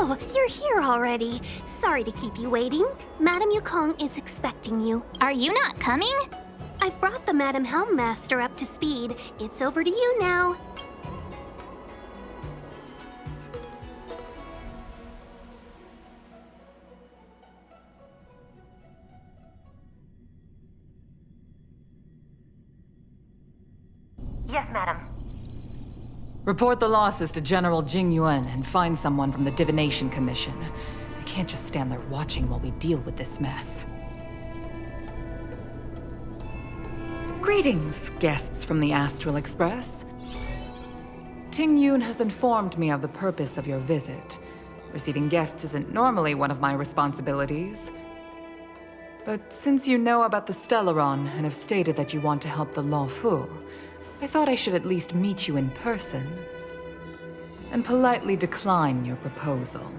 Oh, you're here already. Sorry to keep you waiting. Madame Yukong is expecting you. Are you not coming? I've brought the Madame Helmmaster up to speed. It's over to you now. Yes, madam. Report the losses to General Jing Yuan and find someone from the Divination Commission. I can't just stand there watching while we deal with this mess. Greetings, guests from the Astral Express. Ting Yun has informed me of the purpose of your visit. Receiving guests isn't normally one of my responsibilities. But since you know about the Stellaron and have stated that you want to help the Luofu, I thought I should at least meet you in person and politely decline your proposal.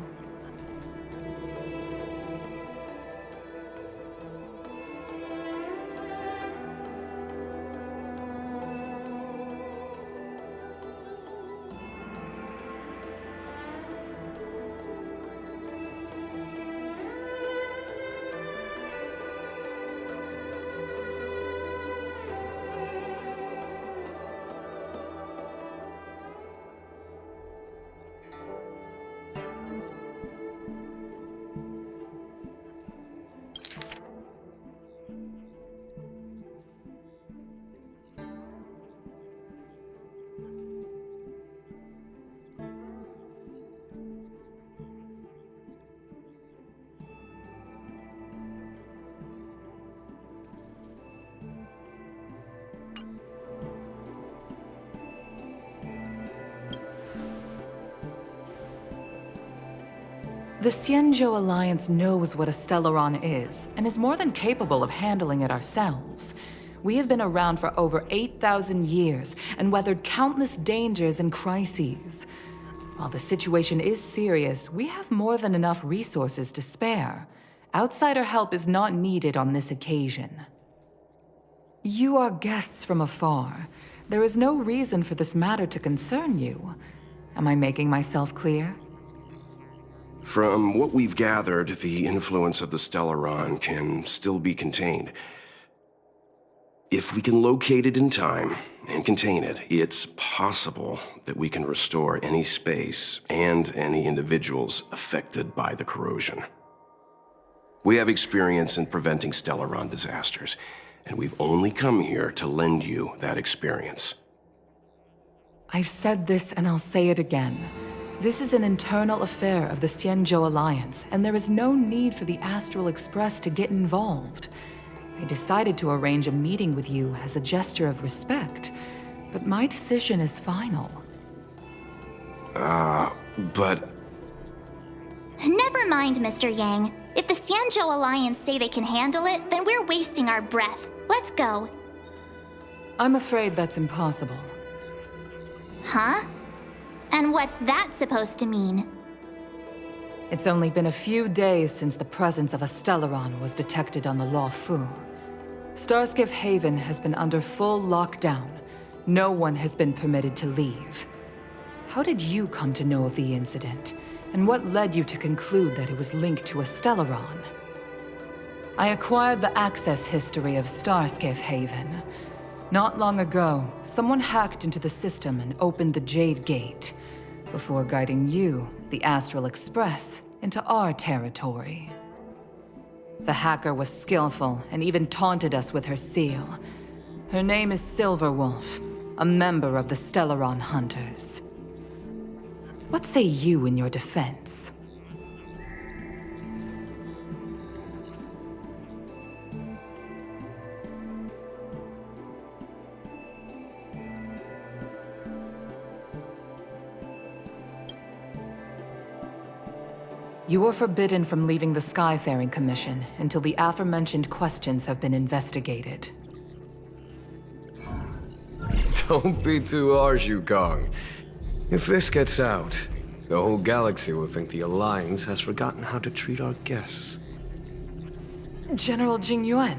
The Xianzhou Alliance knows what a Stellaron is, and is more than capable of handling it ourselves. We have been around for over 8,000 years, and weathered countless dangers and crises. While the situation is serious, we have more than enough resources to spare. Outsider help is not needed on this occasion. You are guests from afar. There is no reason for this matter to concern you. Am I making myself clear? From what we've gathered, the influence of the Stellaron can still be contained. If we can locate it in time and contain it, it's possible that we can restore any space and any individuals affected by the corrosion. We have experience in preventing Stellaron disasters, and we've only come here to lend you that experience. I've said this and I'll say it again. This is an internal affair of the Xianzhou Alliance, and there is no need for the Astral Express to get involved. I decided to arrange a meeting with you as a gesture of respect, but my decision is final. But... Never mind, Mr. Yang. If the Xianzhou Alliance say they can handle it, then we're wasting our breath. Let's go. I'm afraid that's impossible. Huh? And what's that supposed to mean? It's only been a few days since the presence of a Stellaron was detected on the Luofu. Starskiff Haven has been under full lockdown. No one has been permitted to leave. How did you come to know of the incident? And what led you to conclude that it was linked to a Stellaron? I acquired the access history of Starskiff Haven. Not long ago, someone hacked into the system and opened the Jade Gate, before guiding you, the Astral Express, into our territory. The hacker was skillful and even taunted us with her seal. Her name is Silverwolf, a member of the Stellaron Hunters. What say you in your defense? You are forbidden from leaving the Skyfaring Commission until the aforementioned questions have been investigated. Don't be too harsh, Yukong. If this gets out, the whole galaxy will think the Alliance has forgotten how to treat our guests. General Jing Yuan.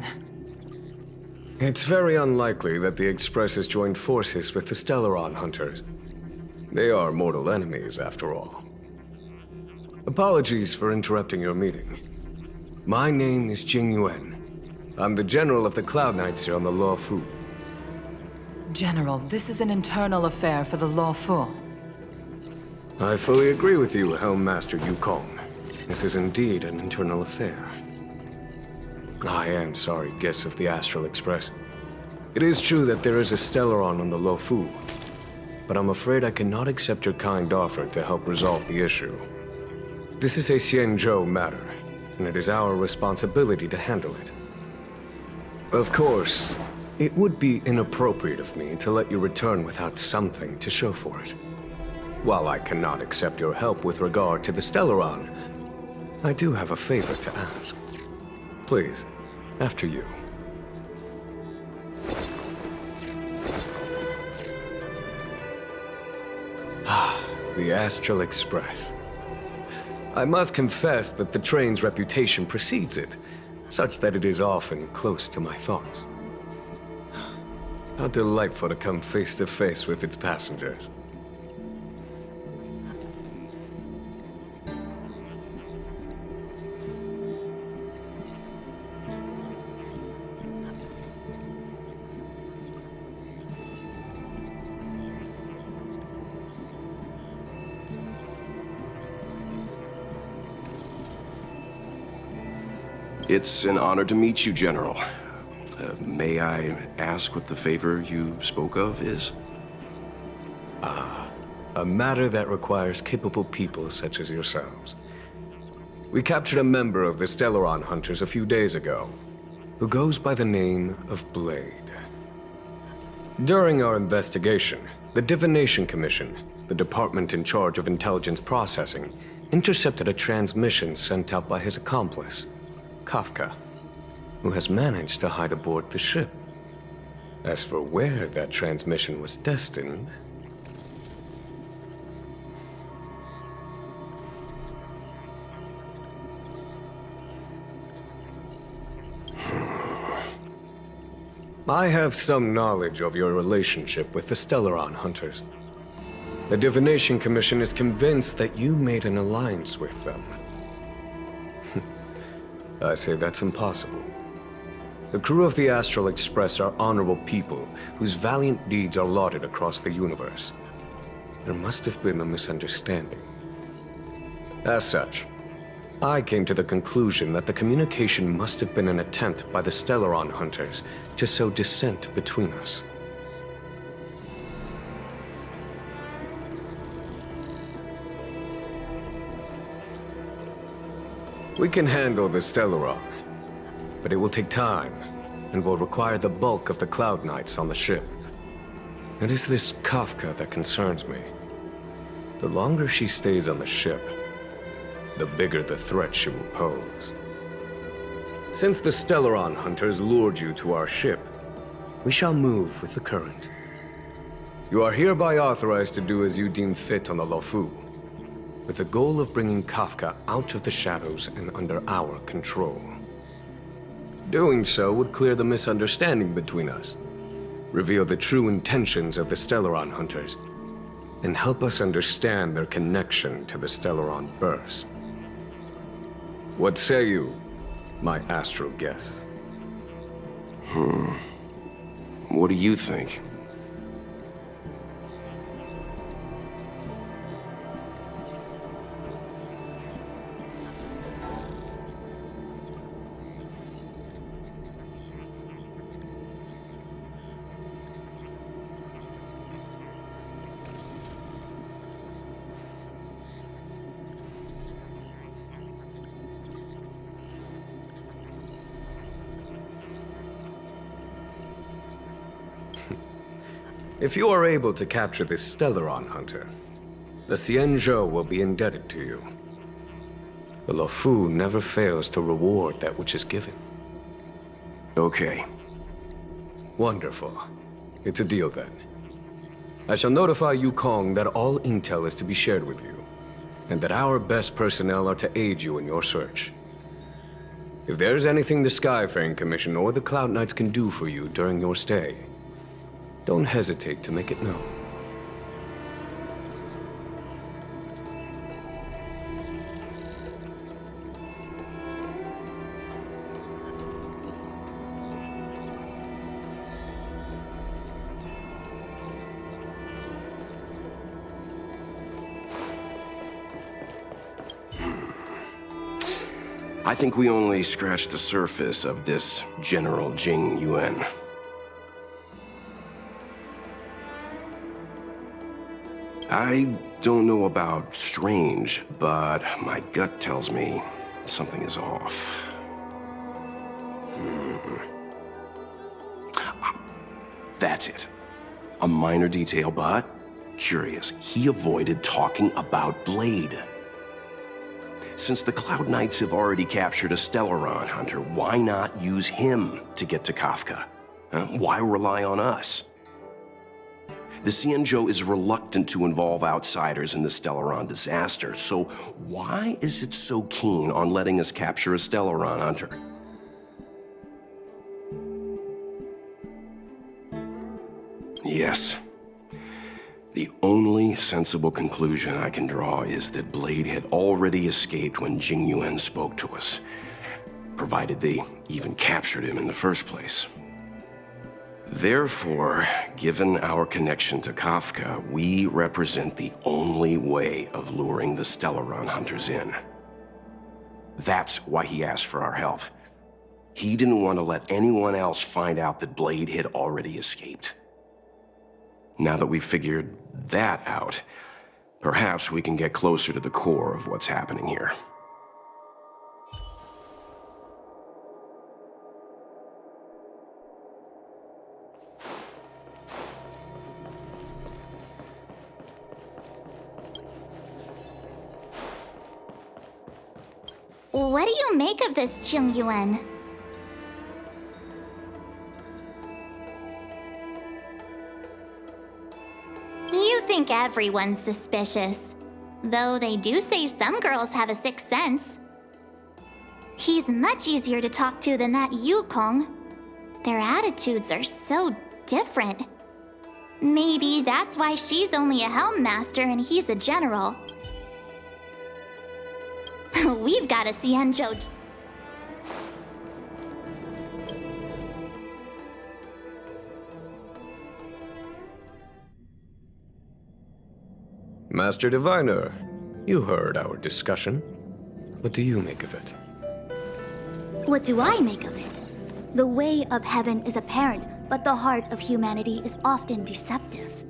It's very unlikely that the Express has joined forces with the Stellaron Hunters. They are mortal enemies, after all. Apologies for interrupting your meeting. My name is Jing Yuan. I'm the General of the Cloud Knights here on the Law Fu. General, this is an internal affair for the Law Fu. I fully agree with you, Helm Master Yukong. This is indeed an internal affair. I am sorry, guests of the Astral Express. It is true that there is a Stellaron on the Lo Fu, but I'm afraid I cannot accept your kind offer to help resolve the issue. This is a Xianzhou matter, and it is our responsibility to handle it. Of course, it would be inappropriate of me to let you return without something to show for it. While I cannot accept your help with regard to the Stellaron, I do have a favor to ask. Please, after you. The Astral Express. I must confess that the train's reputation precedes it, such that it is often close to my thoughts. How delightful to come face to face with its passengers. It's an honor to meet you, General. May I ask what the favor you spoke of is? A matter that requires capable people such as yourselves. We captured a member of the Stellaron Hunters a few days ago, who goes by the name of Blade. During our investigation, the Divination Commission, the department in charge of intelligence processing, intercepted a transmission sent out by his accomplice, Kafka, who has managed to hide aboard the ship. As for where that transmission was destined... I have some knowledge of your relationship with the Stellaron Hunters. The Divination Commission is convinced that you made an alliance with them. I say that's impossible. The crew of the Astral Express are honorable people whose valiant deeds are lauded across the universe. There must have been a misunderstanding. As such, I came to the conclusion that the communication must have been an attempt by the Stellaron Hunters to sow dissent between us. We can handle the Stellaron, but it will take time, and will require the bulk of the Cloud Knights on the ship. It is this Kafka that concerns me. The longer she stays on the ship, the bigger the threat she will pose. Since the Stellaron Hunters lured you to our ship, we shall move with the current. You are hereby authorized to do as you deem fit on the Lo Fu, with the goal of bringing Kafka out of the shadows and under our control. Doing so would clear the misunderstanding between us, reveal the true intentions of the Stellaron Hunters, and help us understand their connection to the Stellaron Burst. What say you, my astral guests? What do you think? If you are able to capture this Stellaron Hunter, the Xianzhou will be indebted to you. The Lo Fu never fails to reward that which is given. Okay. Wonderful. It's a deal then. I shall notify Yukong that all intel is to be shared with you, and that our best personnel are to aid you in your search. If there is anything the Skyfaring Commission or the Cloud Knights can do for you during your stay, don't hesitate to make it known. I think we only scratched the surface of this General Jing Yuan. I don't know about strange, but my gut tells me something is off. That's it. A minor detail, but curious. He avoided talking about Blade. Since the Cloud Knights have already captured a Stellaron hunter, why not use him to get to Kafka? Why rely on us? The Xianzhou is reluctant to involve outsiders in the Stellaron disaster, so why is it so keen on letting us capture a Stellaron hunter? Yes. The only sensible conclusion I can draw is that Blade had already escaped when Jing Yuan spoke to us, provided they even captured him in the first place. Therefore, given our connection to Kafka, we represent the only way of luring the Stellaron hunters in. That's why he asked for our help. He didn't want to let anyone else find out that Blade had already escaped. Now that we've figured that out, perhaps we can get closer to the core of what's happening here. What do you make of this, Jing Yuan? You think everyone's suspicious. Though they do say some girls have a sixth sense. He's much easier to talk to than that Yukong. Their attitudes are so different. Maybe that's why she's only a Helm Master and he's a general. We've got a Xianzhou. Master Diviner, you heard our discussion. What do you make of it? What do I make of it? The way of heaven is apparent, but the heart of humanity is often deceptive.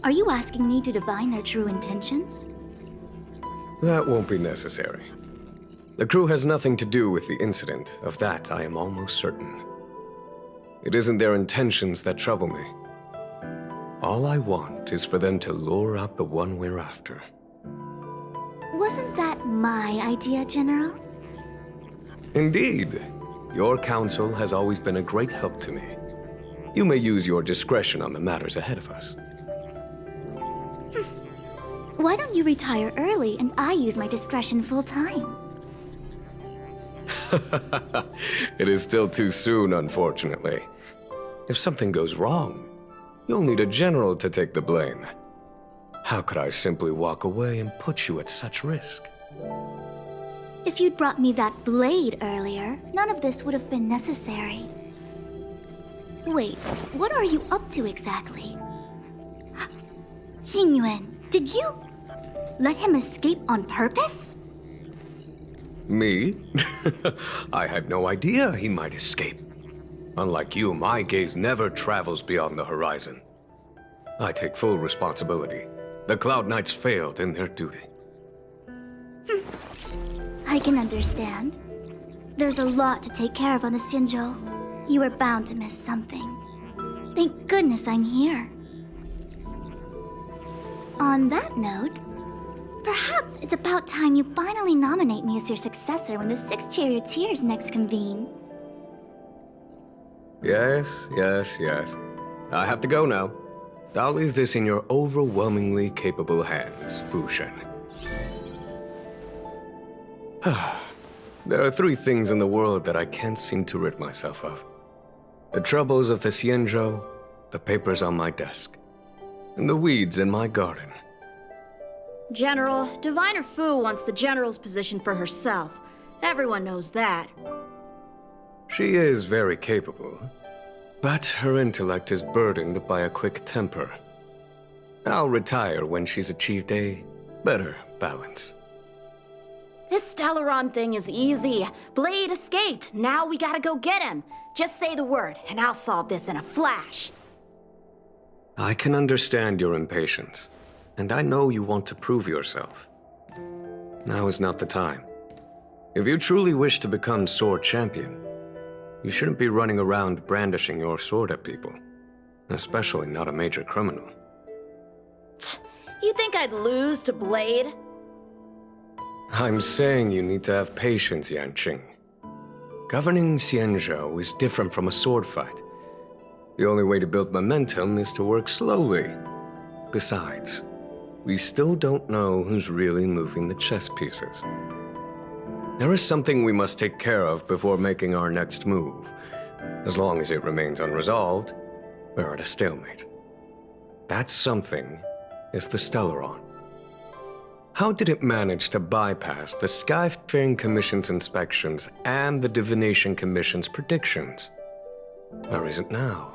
Are you asking me to divine their true intentions? That won't be necessary. The crew has nothing to do with the incident. Of that, I am almost certain. It isn't their intentions that trouble me. All I want is for them to lure out the one we're after. Wasn't that my idea, General? Indeed. Your counsel has always been a great help to me. You may use your discretion on the matters ahead of us. Why don't you retire early and I use my discretion full time? It is still too soon, unfortunately. If something goes wrong, you'll need a general to take the blame. How could I simply walk away and put you at such risk? If you'd brought me that blade earlier, none of this would have been necessary. Wait, what are you up to exactly? Yingyuan, did you let him escape on purpose? Me? I had no idea he might escape. Unlike you, my gaze never travels beyond the horizon. I take full responsibility. The Cloud Knights failed in their duty. I can understand. There's a lot to take care of on the Xianzhou. You were bound to miss something. Thank goodness I'm here. On that note, perhaps it's about time you finally nominate me as your successor when the Six Charioteers next convene. Yes. I have to go now. I'll leave this in your overwhelmingly capable hands, Fu Shen. There are three things in the world that I can't seem to rid myself of. The troubles of the Xianzhou, the papers on my desk, and the weeds in my garden. General, Diviner Fu wants the General's position for herself. Everyone knows that. She is very capable, but her intellect is burdened by a quick temper. I'll retire when she's achieved a better balance. This Stellaron thing is easy. Blade escaped. Now we gotta go get him. Just say the word, and I'll solve this in a flash. I can understand your impatience, and I know you want to prove yourself. Now is not the time. If you truly wish to become sword champion, you shouldn't be running around brandishing your sword at people, especially not a major criminal. You think I'd lose to Blade? I'm saying you need to have patience, Yanqing. Governing Xianzhou is different from a sword fight. The only way to build momentum is to work slowly. Besides, we still don't know who's really moving the chess pieces. There is something we must take care of before making our next move. As long as it remains unresolved, we're at a stalemate. That something is the Stellaron. How did it manage to bypass the Skyfaring Commission's inspections and the Divination Commission's predictions? Where is it now?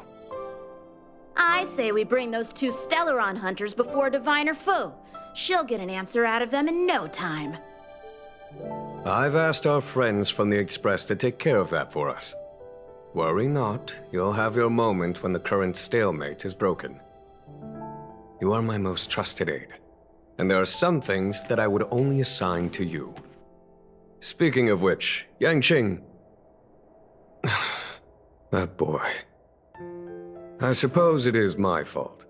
I say we bring those two Stellaron hunters before Diviner Fu. She'll get an answer out of them in no time. I've asked our friends from the Express to take care of that for us. Worry not, you'll have your moment when the current stalemate is broken. You are my most trusted aide, and there are some things that I would only assign to you. Speaking of which, Yanqing... that boy... I suppose it is my fault.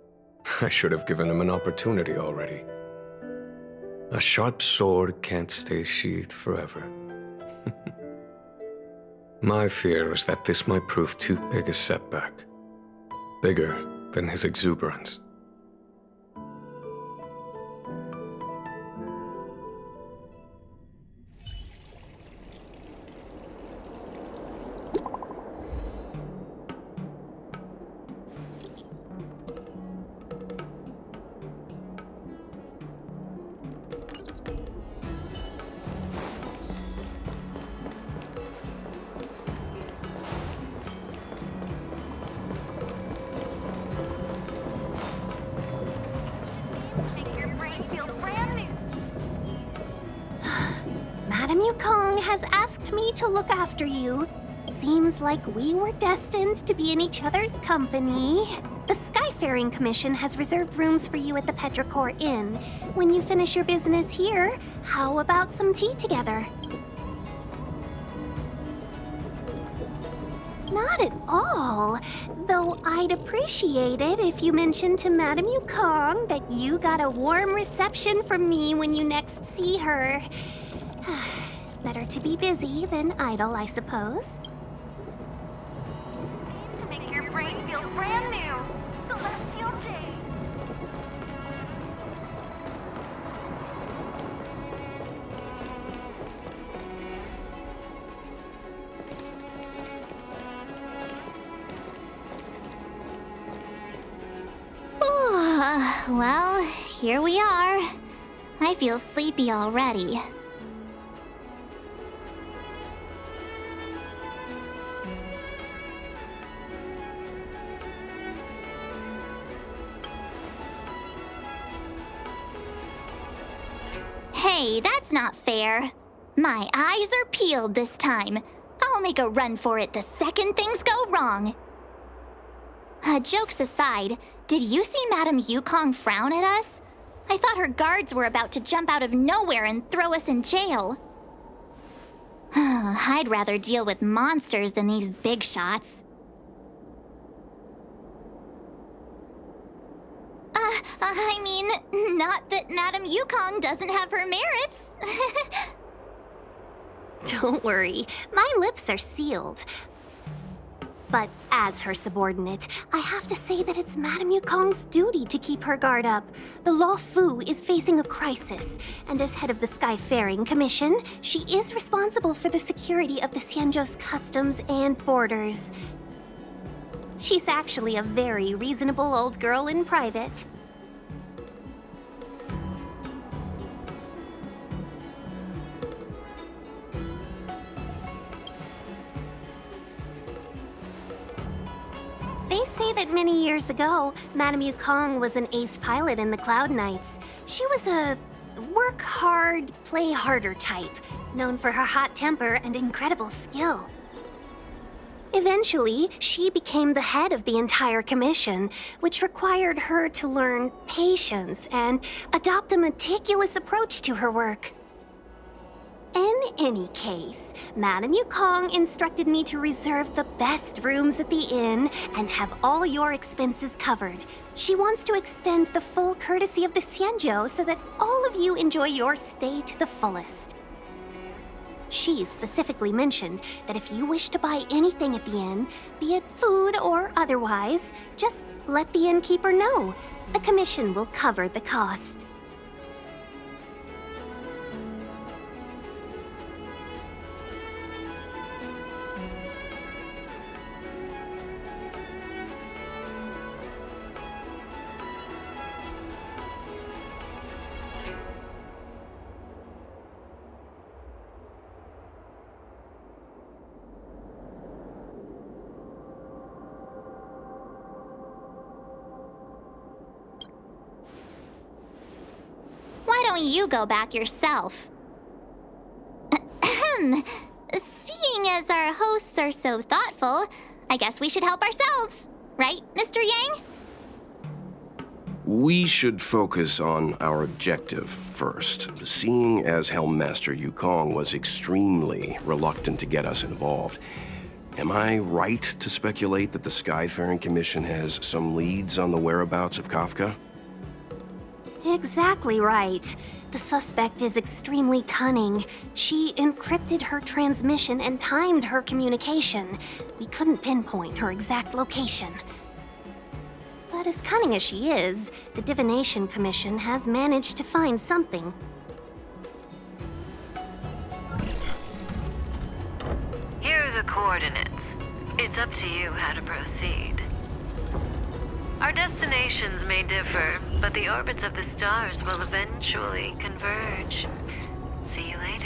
I should have given him an opportunity already. A sharp sword can't stay sheathed forever. My fear is that this might prove too big a setback. Bigger than his exuberance. Madame Yukong has asked me to look after you. Seems like we were destined to be in each other's company. The Skyfaring Commission has reserved rooms for you at the Petrichor Inn. When you finish your business here, how about some tea together? Not at all. Though I'd appreciate it if you mentioned to Madame Yukong that you got a warm reception from me when you next see her. Better to be busy than idle, I suppose. To make your brain feel brand new. Celestial Jade. Well, here we are. I feel sleepy already. Hey, that's not fair. My eyes are peeled this time. I'll make a run for it the second things go wrong. Jokes aside, did you see Madame Yukong frown at us? I thought her guards were about to jump out of nowhere and throw us in jail. I'd rather deal with monsters than these big shots. I mean, not that Madame Yukong doesn't have her merits. Don't worry, my lips are sealed. But as her subordinate, I have to say that it's Madame Yukong's duty to keep her guard up. The Law Fu is facing a crisis, and as head of the Skyfaring Commission, she is responsible for the security of the Xianzhou's customs and borders. She's actually a very reasonable old girl in private. They say that many years ago, Madame Yukong was an ace pilot in the Cloud Knights. She was a work hard, play harder type, known for her hot temper and incredible skill. Eventually, she became the head of the entire commission, which required her to learn patience and adopt a meticulous approach to her work. In any case, Madame Yukong instructed me to reserve the best rooms at the inn and have all your expenses covered. She wants to extend the full courtesy of the Xianzhou so that all of you enjoy your stay to the fullest. She specifically mentioned that if you wish to buy anything at the inn, be it food or otherwise, just let the innkeeper know. The commission will cover the cost. Why don't you go back yourself? Ahem. Seeing as our hosts are so thoughtful, I guess we should help ourselves. Right, Mr. Yang? We should focus on our objective first. Seeing as Helmmaster Yukong was extremely reluctant to get us involved, am I right to speculate that the Skyfaring Commission has some leads on the whereabouts of Kafka? Exactly right. The suspect is extremely cunning. She encrypted her transmission and timed her communication. We couldn't pinpoint her exact location. But as cunning as she is, the Divination Commission has managed to find something. Here are the coordinates. It's up to you how to proceed. Our destinations may differ, but the orbits of the stars will eventually converge. See you later.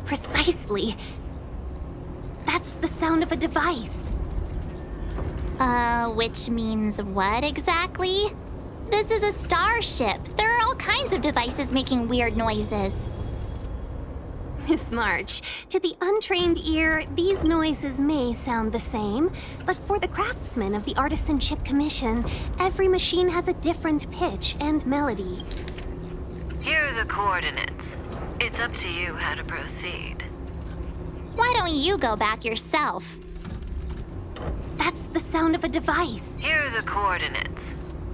Precisely. That's the sound of a device. Which means what exactly? This is a starship. There are all kinds of devices making weird noises. Miss March, to the untrained ear, these noises may sound the same, but for the craftsmen of the Artisanship Commission, every machine has a different pitch and melody. Here are the coordinates. It's up to you how to proceed. Why don't you go back yourself? That's the sound of a device. Here are the coordinates.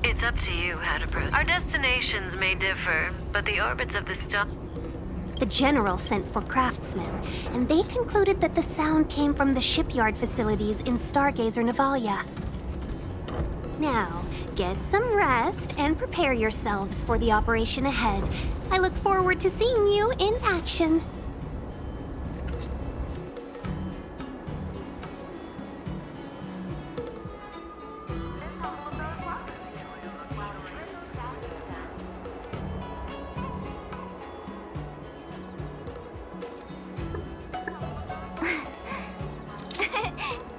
It's up to you how to proceed. Our destinations may differ, but the orbits of the star... The General sent for craftsmen, and they concluded that the sound came from the shipyard facilities in Stargazer Navalia. Now, get some rest and prepare yourselves for the operation ahead. I look forward to seeing you in action.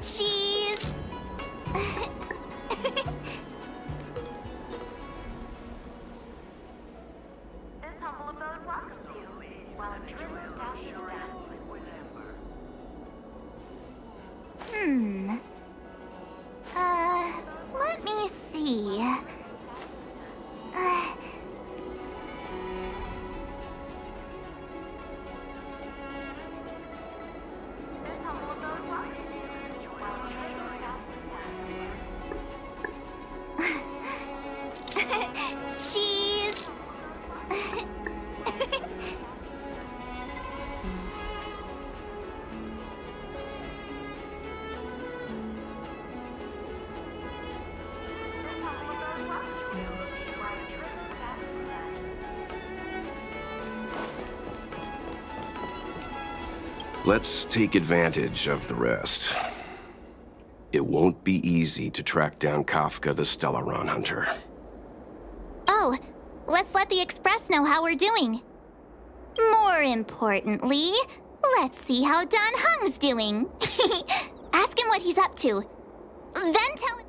Cheese! This humble abode welcomes you, while a drizzle Cheese! Let's take advantage of the rest. It won't be easy to track down Kafka the Stellaron Hunter. Oh, let's let the Express know how we're doing. More importantly, let's see how Don Hung's doing. Ask him what he's up to. Then tell him.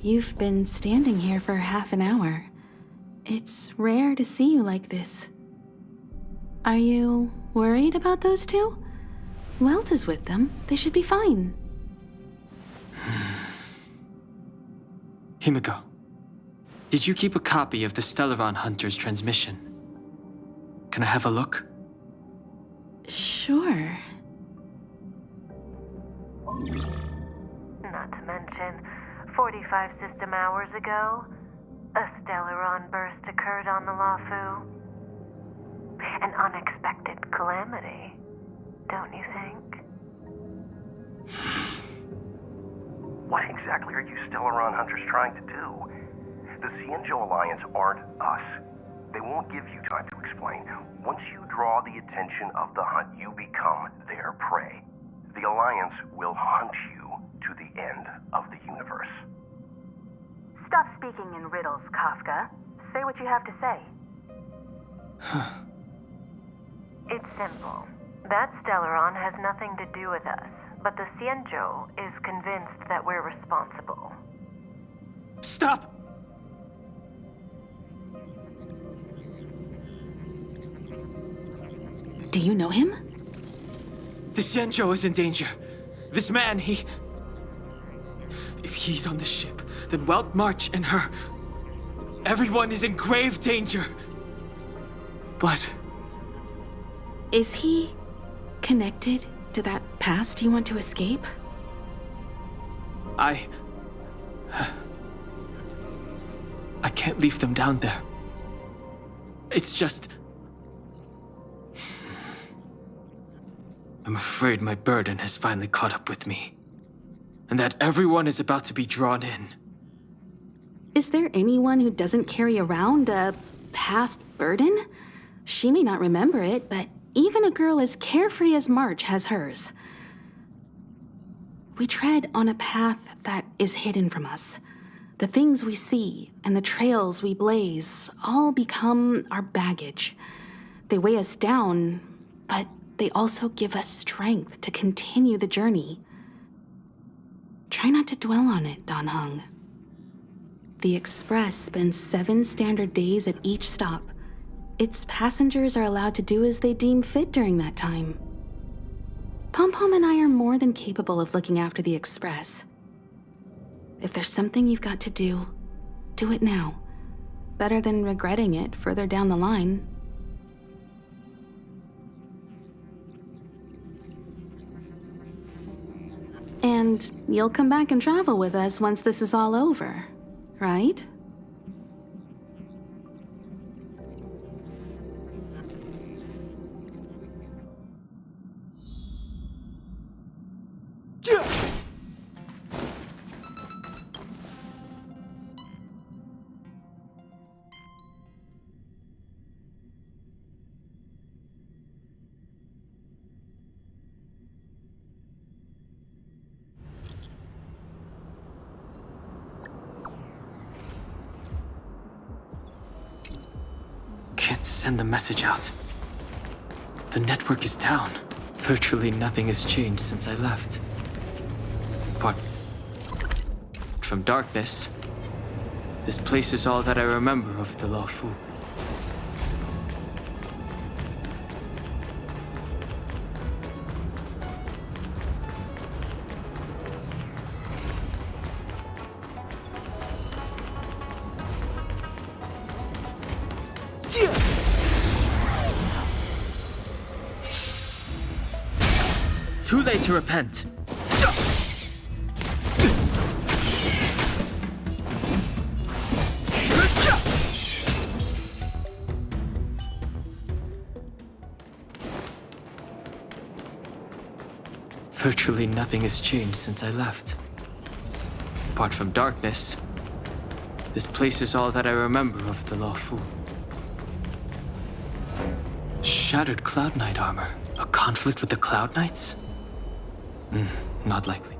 You've been standing here for half an hour. It's rare to see you like this. Are you worried about those two? Welt is with them. They should be fine. Himiko, did you keep a copy of the Stellaron Hunter's transmission? Can I have a look? Sure. Not to mention, 45 system hours ago, a Stellaron burst occurred on the Lawfu. An unexpected calamity, don't you think? What exactly are you Stellaron Hunters trying to do? The Xianzhou Alliance aren't us. They won't give you time to explain. Once you draw the attention of the hunt, you become their prey. The Alliance will hunt you to the end of the universe. Stop speaking in riddles, Kafka. Say what you have to say. It's simple. That Stellaron has nothing to do with us, but the Xianzhou is convinced that we're responsible. Stop! Do you know him? The Xianzhou is in danger. This man, If he's on the ship, then Welt, March, and her... Everyone is in grave danger. But... Is he connected to that past you want to escape? I can't leave them down there. It's just... I'm afraid my burden has finally caught up with me. And that everyone is about to be drawn in. Is there anyone who doesn't carry around a past burden? She may not remember it, but even a girl as carefree as March has hers. We tread on a path that is hidden from us. The things we see and the trails we blaze all become our baggage. They weigh us down, but they also give us strength to continue the journey. Try not to dwell on it, Don Hung. The Express spends 7 standard days at each stop. Its passengers are allowed to do as they deem fit during that time. Pom-Pom and I are more than capable of looking after the Express. If there's something you've got to do, do it now. Better than regretting it further down the line. And you'll come back and travel with us once this is all over, right? Can't send the message out. The network is down. Virtually nothing has changed since I left. Apart from darkness, this place is all that I remember of the Lawfu. Too late to repent. Virtually nothing has changed since I left. Apart from darkness, this place is all that I remember of the Lawfu. Shattered Cloud Knight armor. A conflict with the Cloud Knights? Not likely.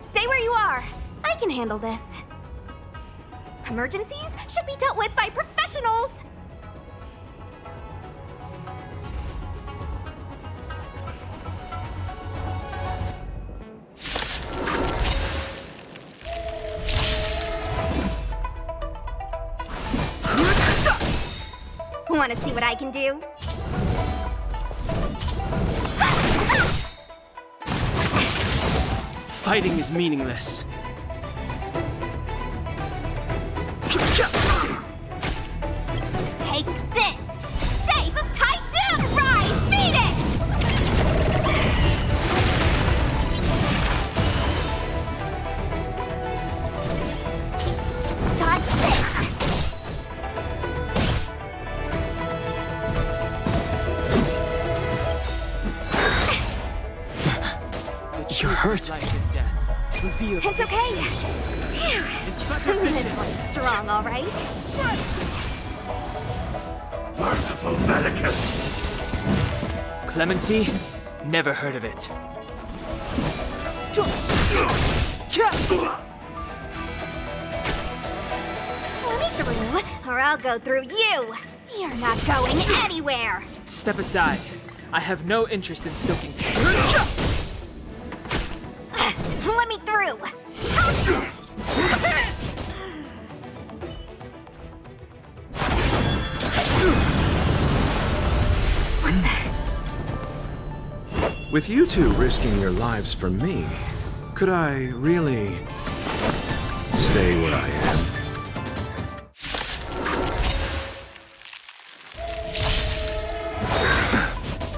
Stay where you are. I can handle this. Emergencies should be dealt with by professionals. Want to see what I can do? Fighting is meaningless. Take this! Shape of Taishu! Rise, Venus! Dodge this! You're hurt. It's okay. Phew. This one's strong, all right? Merciful Medicus! Clemency? Never heard of it. Let me through, or I'll go through you. You're not going anywhere. Step aside. I have no interest in stoking. Let me through. With you two risking your lives for me, could I really stay where I am?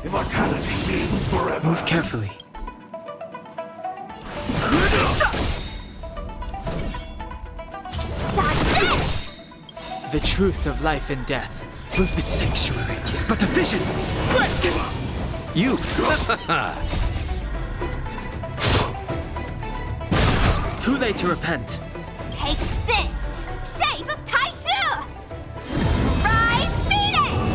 Immortality means forever. Move carefully. The truth of life and death. With the sanctuary is but a vision. Quick! You! Too late to repent. Take this! Shape of Taishu! Rise, Venus!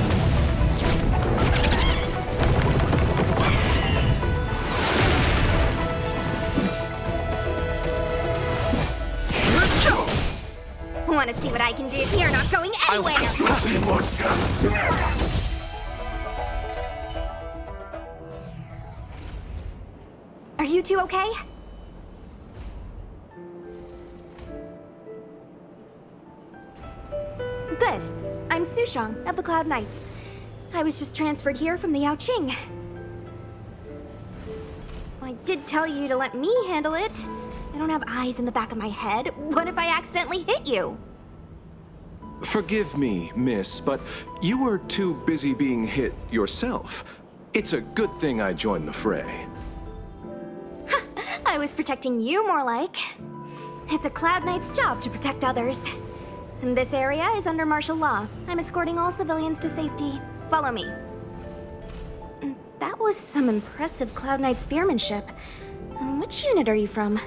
Want to see what I can do? You're not going anywhere! Are you two okay? Good. I'm Sushang of the Cloud Knights. I was just transferred here from the Yaoqing. I did tell you to let me handle it. I don't have eyes in the back of my head. What if I accidentally hit you? Forgive me, miss, but you were too busy being hit yourself. It's a good thing I joined the fray. I was protecting you more like. It's a Cloud Knight's job to protect others. And this area is under martial law. I'm escorting all civilians to safety. Follow me. That was some impressive Cloud Knight spearmanship. Which unit are you from?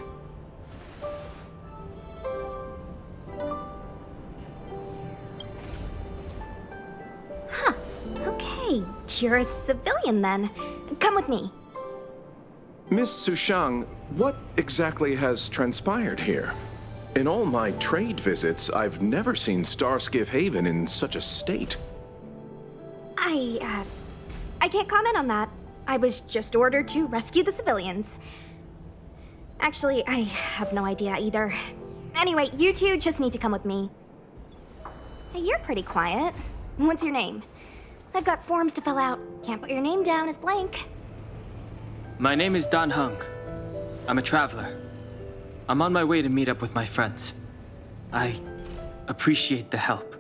Huh. Okay, you're a civilian then. Come with me. Miss Sushang, what exactly has transpired here? In all my trade visits, I've never seen Starskiff Haven in such a state. I can't comment on that. I was just ordered to rescue the civilians. Actually, I have no idea either. Anyway, you two just need to come with me. Hey, you're pretty quiet. What's your name? I've got forms to fill out. Can't put your name down as blank. My name is Dan Hung. I'm a traveler. I'm on my way to meet up with my friends. I appreciate the help,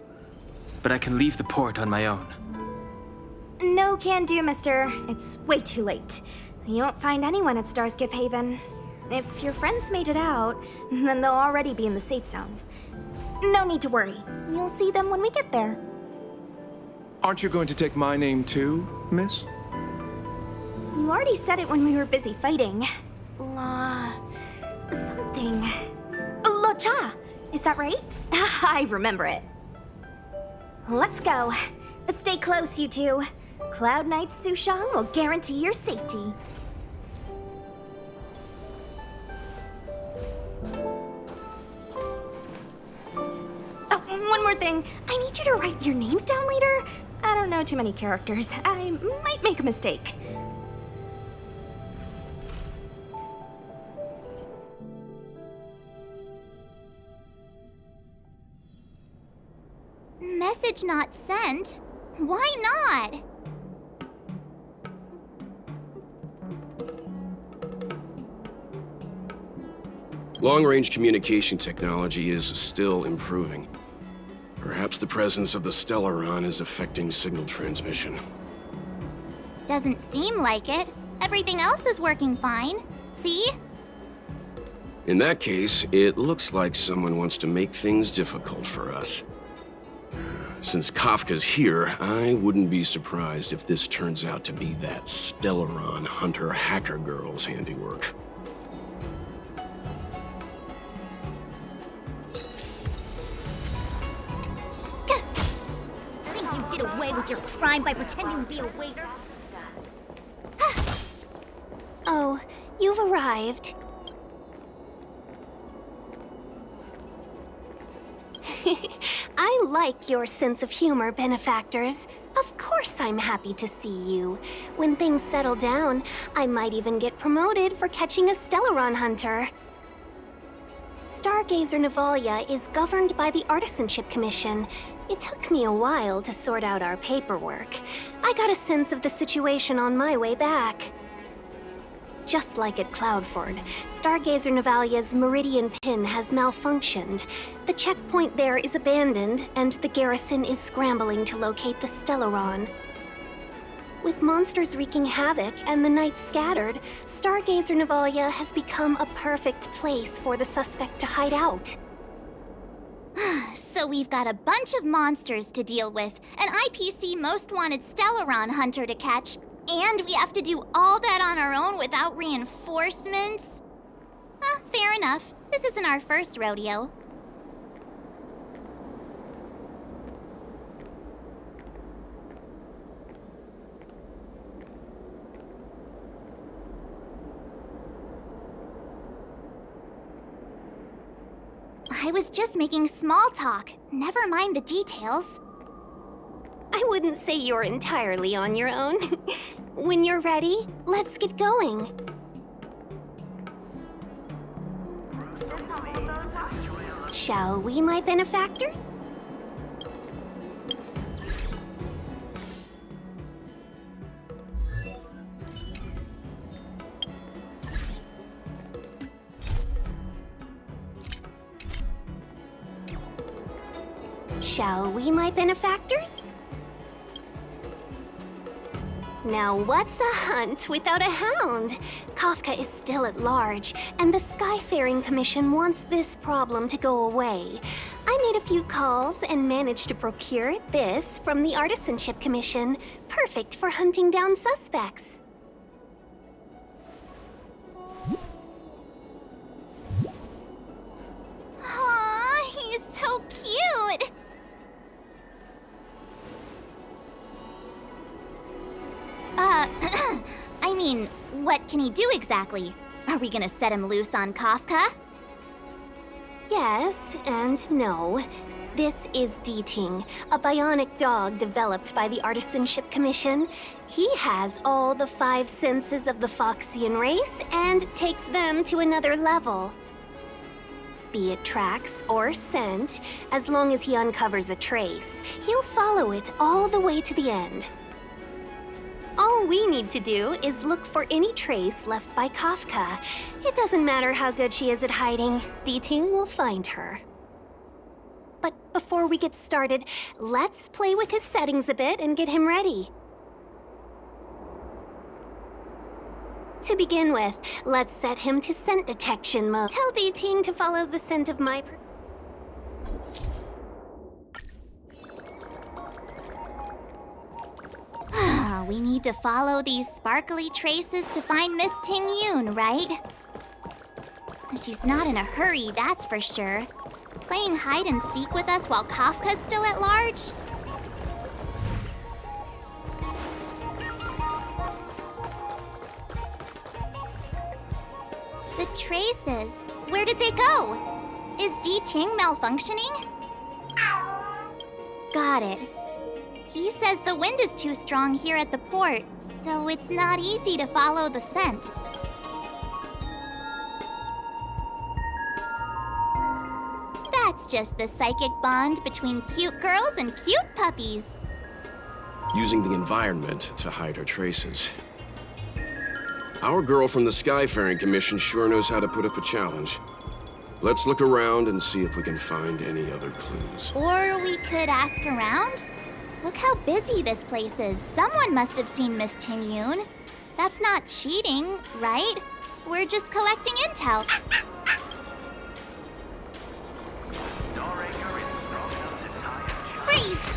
but I can leave the port on my own. No can do, mister. It's way too late. You won't find anyone at Starskiff Haven. If your friends made it out, then they'll already be in the safe zone. No need to worry. You'll see them when we get there. Aren't you going to take my name too, miss? You already said it when we were busy fighting. Something. Locha! Is that right? I remember it. Let's go. Stay close, you two. Cloud Knight Sushang will guarantee your safety. Oh, one more thing. I need you to write your names down later. I don't know too many characters. I might make a mistake. Message not sent? Why not? Long-range communication technology is still improving. Perhaps the presence of the Stellaron is affecting signal transmission. Doesn't seem like it. Everything else is working fine. See? In that case, it looks like someone wants to make things difficult for us. Since Kafka's here, I wouldn't be surprised if this turns out to be that Stellaron hunter hacker girl's handiwork. Think you get away with your crime by pretending to be a waiter? Oh, you've arrived. I like your sense of humor, benefactors. Of course I'm happy to see you. When things settle down, I might even get promoted for catching a Stellaron hunter. Stargazer Navalia is governed by the Artisanship Commission. It took me a while to sort out our paperwork. I got a sense of the situation on my way back. Just like at Cloudford, Stargazer Navalia's Meridian Pin has malfunctioned. The checkpoint there is abandoned, and the garrison is scrambling to locate the Stellaron. With monsters wreaking havoc and the night scattered, Stargazer Navalia has become a perfect place for the suspect to hide out. So we've got a bunch of monsters to deal with, an IPC Most Wanted Stellaron hunter to catch, and we have to do all that on our own without reinforcements? Fair enough. This isn't our first rodeo. I was just making small talk. Never mind the details. I wouldn't say you're entirely on your own. When you're ready, let's get going. Shall we, my benefactors? Shall we, my benefactors? Now what's a hunt without a hound? Kafka is still at large, and the Skyfaring Commission wants this problem to go away. I made a few calls and managed to procure this from the Artisanship Commission. Perfect for hunting down suspects. Aw, he's so cute! I mean, what can he do exactly? Are we gonna set him loose on Kafka? Yes and no. This is Deeting, a bionic dog developed by the Artisanship Commission. He has all the 5 senses of the Foxian race and takes them to another level. Be it tracks or scent, as long as he uncovers a trace, he'll follow it all the way to the end. Oh, we need to do is look for any trace left by Kafka. It doesn't matter how good she is at hiding, Diting will find her. But before we get started, let's play with his settings a bit and get him ready. To begin with, let's set him to scent detection mode. Tell Diting to follow the scent of my... We need to follow these sparkly traces to find Miss Ting Yoon, right? She's not in a hurry, that's for sure. Playing hide and seek with us while Kafka's still at large? The traces, where did they go? Is Diting malfunctioning? Got it. He says the wind is too strong here at the port, so it's not easy to follow the scent. That's just the psychic bond between cute girls and cute puppies. Using the environment to hide her traces. Our girl from the Skyfaring Commission sure knows how to put up a challenge. Let's look around and see if we can find any other clues. Or we could ask around? Look how busy this place is. Someone must have seen Miss Ting Yoon. That's not cheating, right? We're just collecting intel. Freeze!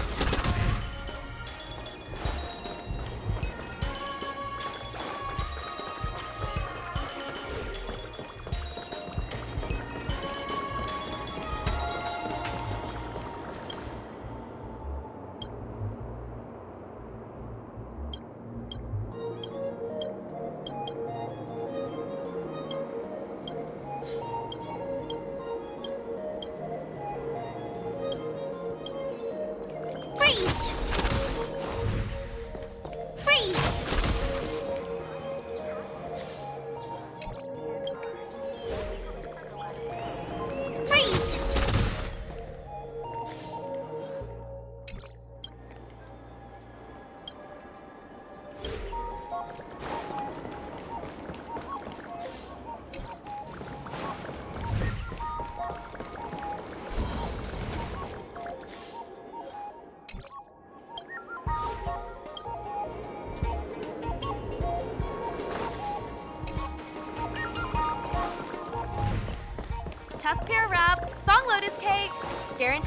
Tuskpier wrap, song lotus cake, Garen.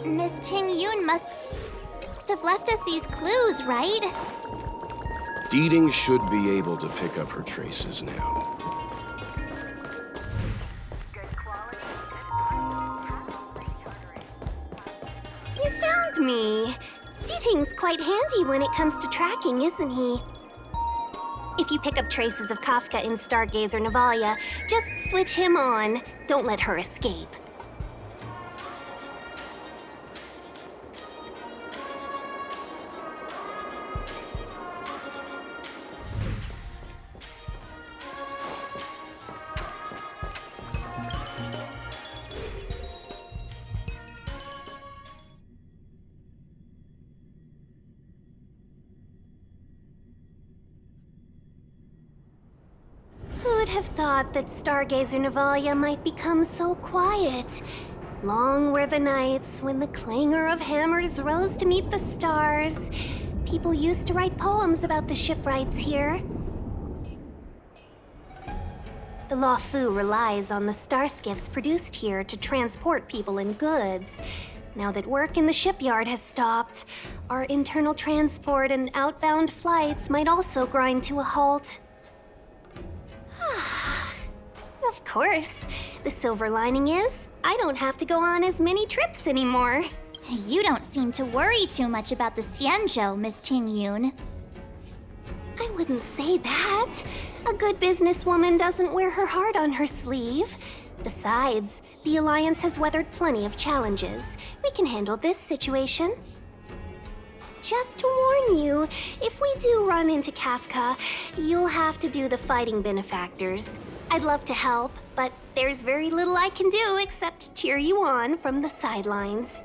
Miss Ting Yoon must have left us these clues, right? Diting should be able to pick up her traces now. You found me. Diting's quite handy when it comes to tracking, isn't he? If you pick up traces of Kafka in Stargazer Navalia, just switch him on. Don't let her escape. Who'd have thought that Stargazer Navalia might become so quiet? Long were the nights when the clangor of hammers rose to meet the stars. People used to write poems about the shipwrights here. The Law Fu relies on the starskiffs produced here to transport people and goods. Now that work in the shipyard has stopped, our internal transport and outbound flights might also grind to a halt. Of course. The silver lining is, I don't have to go on as many trips anymore. You don't seem to worry too much about the Xianzhou, Miss Ting Yoon. I wouldn't say that. A good businesswoman doesn't wear her heart on her sleeve. Besides, the Alliance has weathered plenty of challenges. We can handle this situation. Just to warn you, if we do run into Kafka, you'll have to do the fighting benefactors. I'd love to help, but there's very little I can do except cheer you on from the sidelines.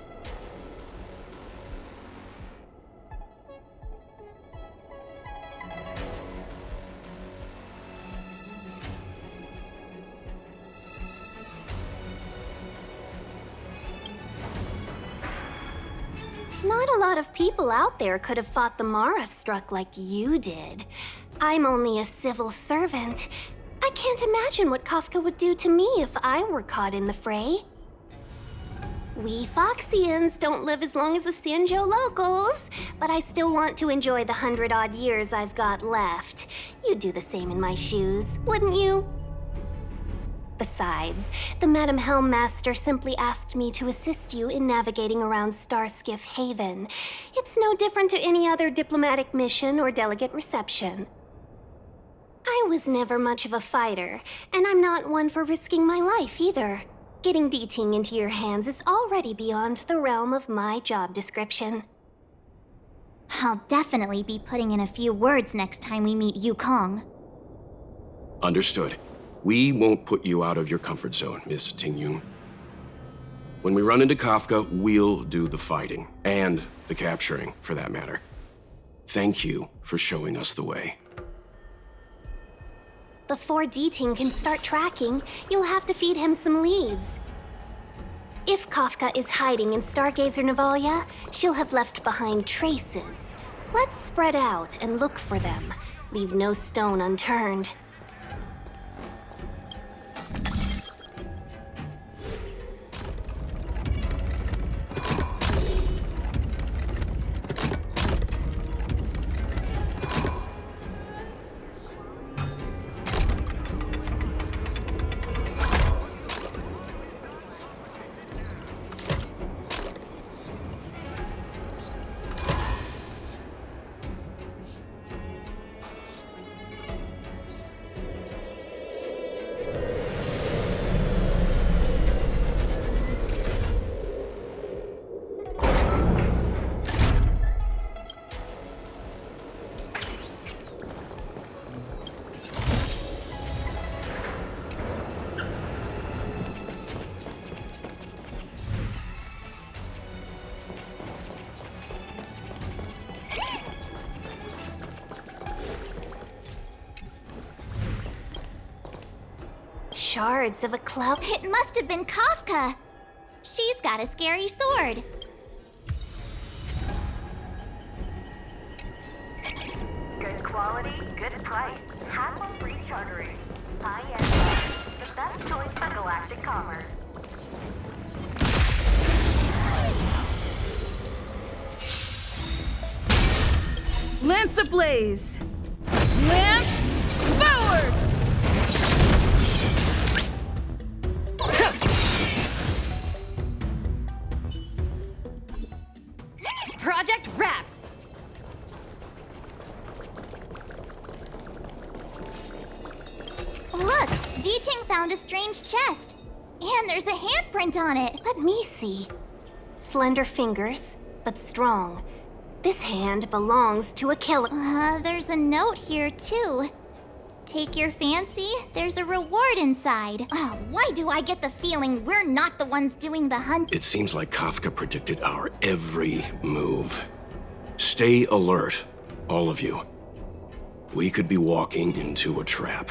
Not a lot of people out there could have fought the Mara struck like you did. I'm only a civil servant. I can't imagine what Kafka would do to me if I were caught in the fray. We Foxians don't live as long as the Sanjo locals, but I still want to enjoy the 100-odd years I've got left. You'd do the same in my shoes, wouldn't you? Besides, the Madam Helmmaster simply asked me to assist you in navigating around Starskiff Haven. It's no different to any other diplomatic mission or delegate reception. I was never much of a fighter, and I'm not one for risking my life either. Getting D-Ting into your hands is already beyond the realm of my job description. I'll definitely be putting in a few words next time we meet Yukong. Understood. We won't put you out of your comfort zone, Miss Tingyun. When we run into Kafka, we'll do the fighting, and the capturing, for that matter. Thank you for showing us the way. Before D-Ting can start tracking, you'll have to feed him some leads. If Kafka is hiding in Stargazer Navalia, she'll have left behind traces. Let's spread out and look for them. Leave no stone unturned. Shards of a cloud. It must have been Kafka. She's got a scary sword. Good quality, good price. Hassle-free chartering. High-end price. The best choice for galactic commerce. Lance ablaze! Lance forward! Project wrapped! Look, D-Ting found a strange chest. And there's a handprint on it. Let me see. Slender fingers, but strong. This hand belongs to a killer. There's a note here, too. Take your fancy, there's a reward inside. Oh, why do I get the feeling we're not the ones doing the hunt? It seems like Kafka predicted our every move. Stay alert, all of you. We could be walking into a trap.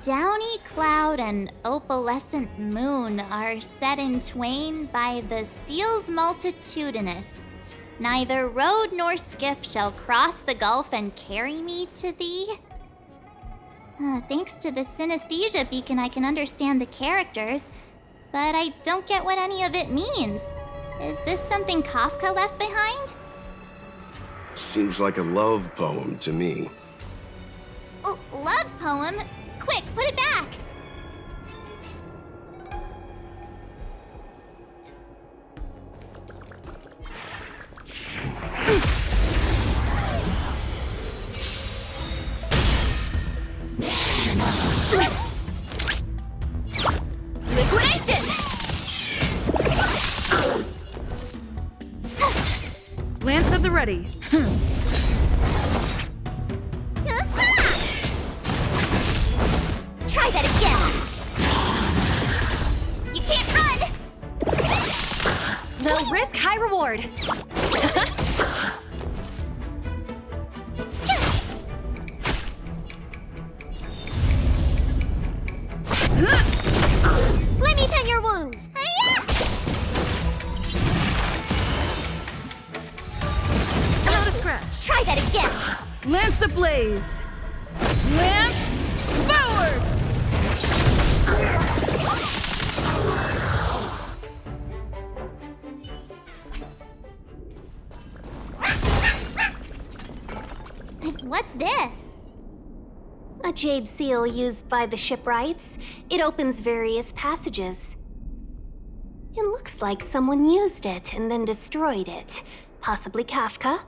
Downy cloud and opalescent moon are set in twain by the seals multitudinous. Neither road nor skiff shall cross the gulf and carry me to thee. Thanks to the synesthesia beacon, I can understand the characters, but I don't get what any of it means. Is this something Kafka left behind? Seems like a love poem to me. Love poem? Quick, put it back! the ready. Try that again. You can't run. Low risk, high reward. Let me tend your wounds. Not a scratch. Try that again. Lance ablaze. Lance forward. What's this? A jade seal used by the shipwrights. It opens various passages. It looks like someone used it and then destroyed it. Possibly Kafka?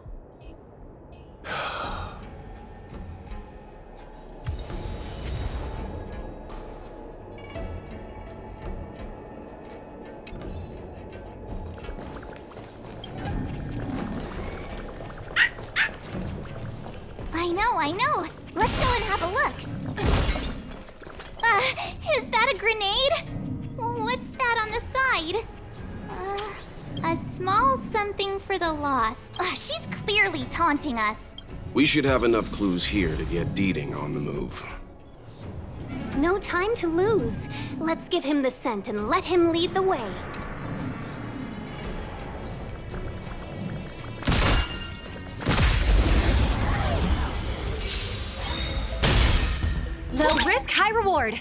I know. Let's go and have a look. Is that a grenade? What's that on the side? A small something for the lost. She's clearly taunting us. We should have enough clues here to get Deeding on the move. No time to lose. Let's give him the scent and let him lead the way. Low risk, high reward.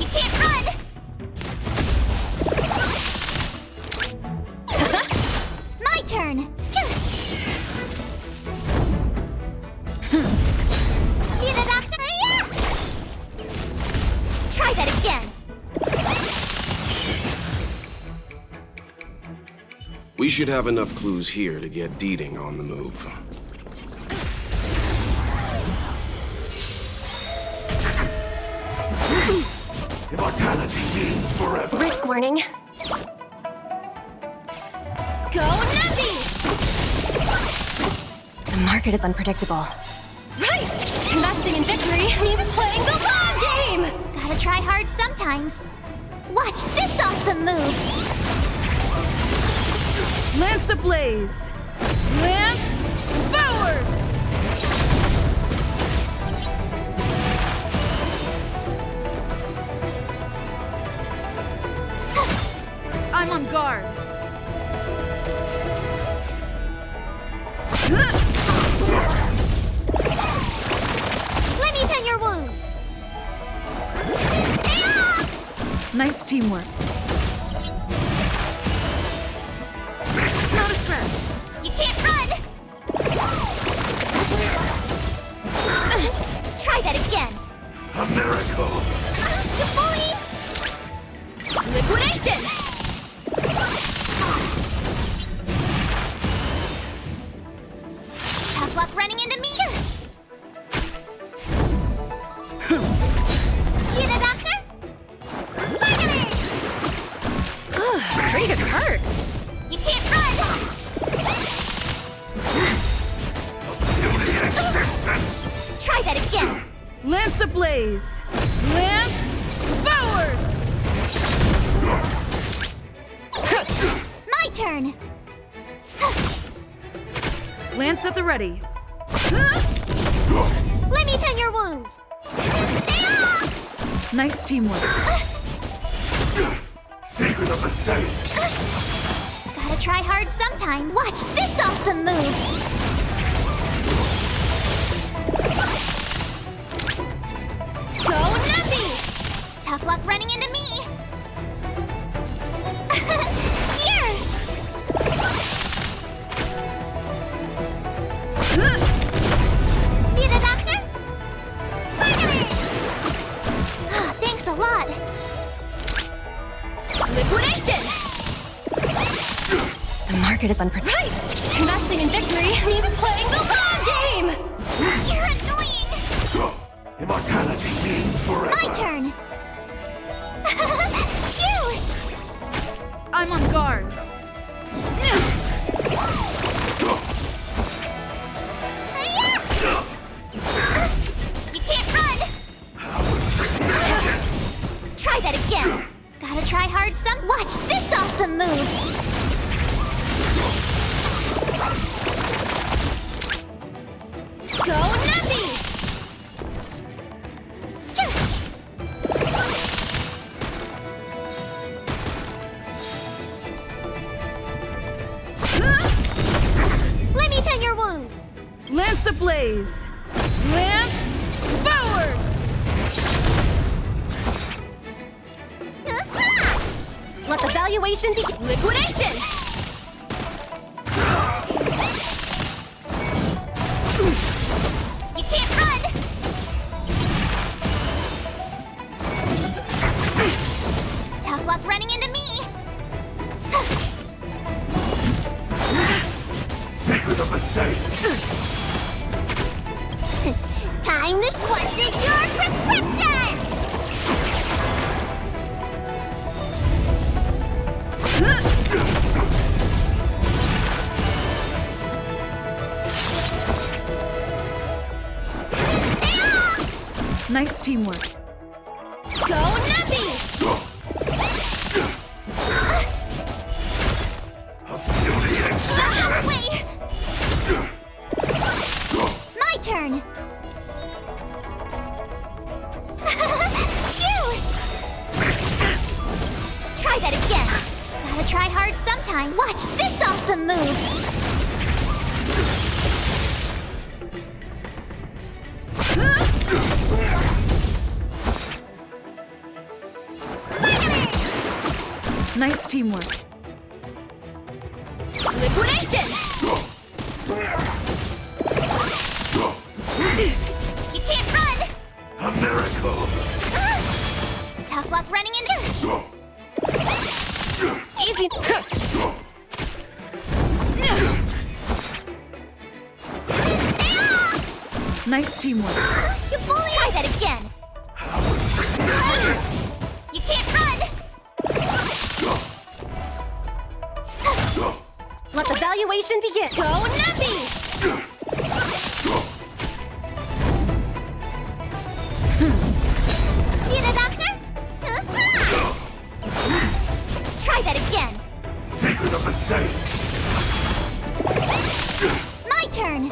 You can't run! My turn! Need a doctor? Try that again! We should have enough clues here to get Deeding on the move. Immortality means forever. Risk warning. Go Navi! The market is unpredictable. Right! Investing in victory means playing the long game! Gotta try hard sometimes. Watch this awesome move! Lance ablaze. Lance forward. I'm on guard. Let me tend your wounds! Nice teamwork. Not a scratch. You can't run! Try that again! A miracle. Good boy! Liquidation! Tough luck running into me! Need a doctor? Spider-Man! Pretty good hurt. You can't run! Try that again! Lance ablaze. Lance forward. My turn! Lance at the ready. Let me tend your wounds! Nice teamwork. Secret of the safe. Gotta try hard sometime. Watch this awesome move! Go Navi! Tough luck running into me! Here! Need a doctor? Spider-Man! Thanks a lot! Liquidation! The market is unpredictable. Right! Investing in victory means playing the long game! You're annoying! Immortality means forever. My turn! Phew! I'm on guard. You can't run! Try that again! Gotta try hard some. Watch this awesome move! Go Nuppy! Let me tend your wounds! Lance ablaze! Lance forward! Let the valuation be liquidation! You can't run! Tough luck running into me! Secret of the safe. Time to what's in your prescription! Nice teamwork. Go Nuppy! Out of the way! My turn! Phew! Try that again! Gotta try hard sometime. Watch this awesome move! Nice teamwork. Liquidation! You can't run! A miracle. Tough luck running into... Easy. Nice teamwork. You bully! Try that again! You can't run! Let the valuation begin. Go Nuppy! Need a doctor? Try that again! Secret of the safe. My turn!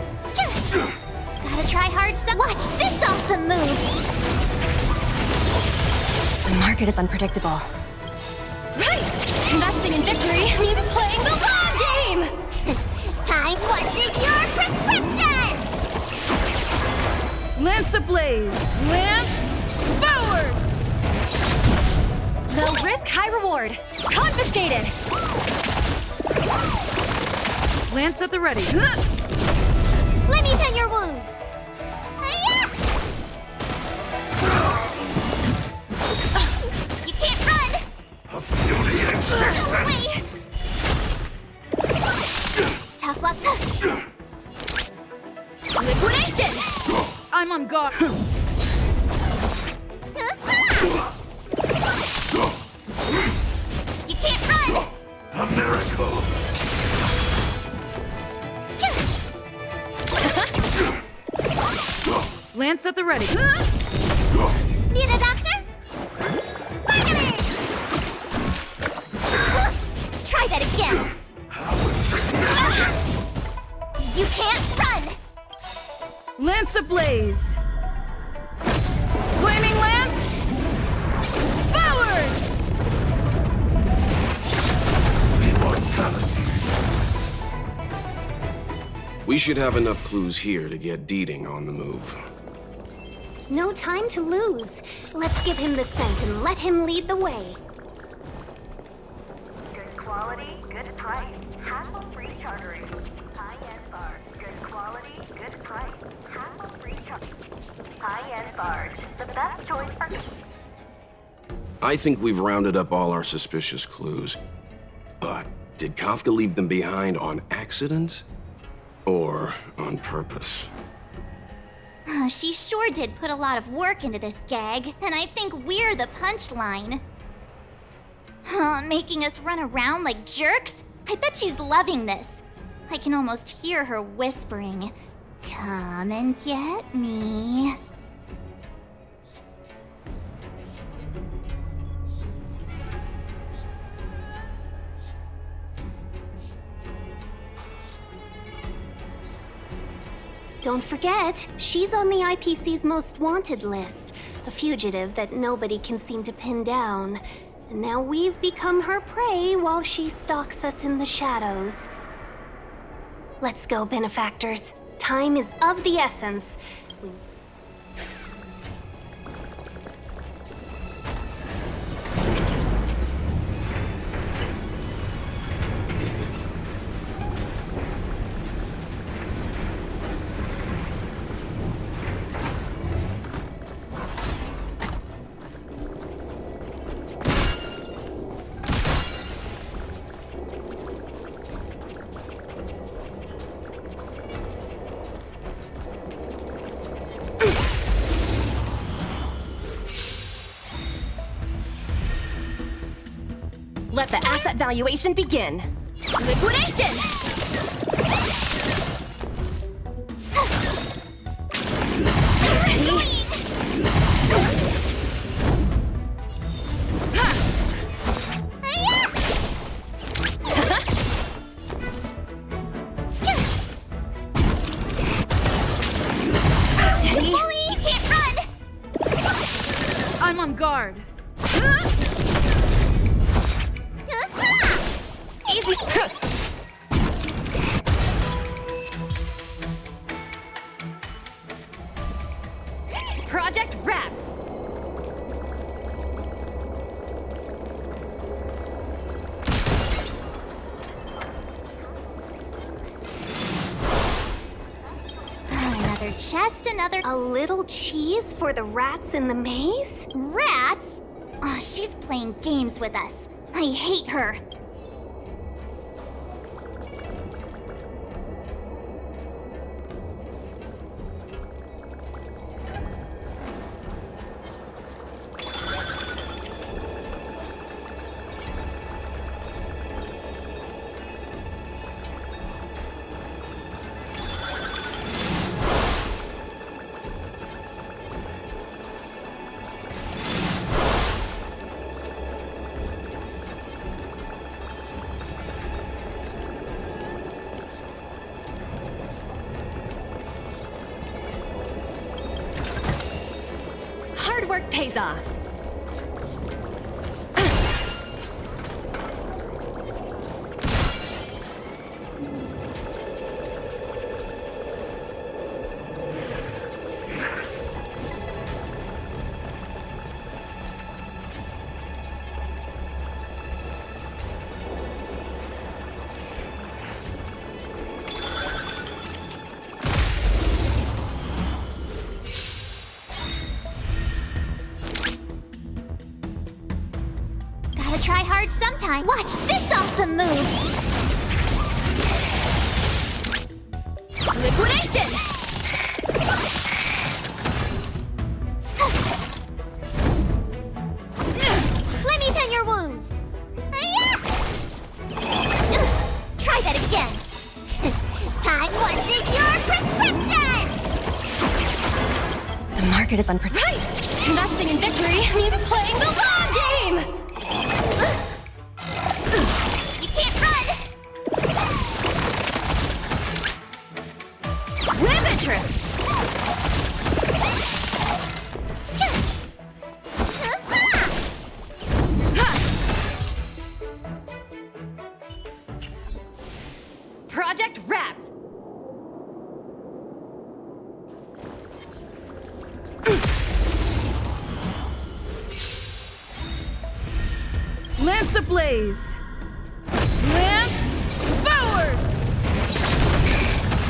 Gotta try hard some. Watch this awesome move! The market is unpredictable. Right! Investing in victory means playing the long game! Time what's in your prescription! Lance ablaze! Lance forward! Low risk, high reward. Confiscated! Lance at the ready. Let me tend your wounds! You can't run! Go away! Tough luck. Liquidation! I'm on guard. You can't run! A miracle. Lance at the ready. Need a doctor? Vitamin! Try that again! You can't run! Lance ablaze! Flaming Lance! Forward! Immortality. We should have enough clues here to get Deeding on the move. No time to lose. Let's give him the scent and let him lead the way. Good quality, good price. Hassle-free chartering. High-end barge. Good quality, good price. Hassle-free chartering. High-end barge. The best choice for... I think we've rounded up all our suspicious clues. But did Kafka leave them behind on accident? Or on purpose? She sure did put a lot of work into this gag, and I think we're the punchline. Making us run around like jerks? I bet she's loving this. I can almost hear her whispering, "Come and get me." Don't forget, she's on the IPC's most wanted list. A fugitive that nobody can seem to pin down. And now we've become her prey while she stalks us in the shadows. Let's go, benefactors. Time is of the essence. Let the asset valuation begin. Liquidation! I'm on guard. Easy. Project wrapped. Another chest, another... A little cheese for the rats in the maze? Rats? Oh, she's playing games with us. I hate her. Hard work pays off. Gotta try hard sometime. Watch this awesome move! Liquidation! Let me tend your wounds. Try that again. Time wasted your prescription! The market is unpredictable. Right! Investing in victory means playing the long game! You can't run! Rabbit trip! Project wrapped! Lance ablaze! Lance forward!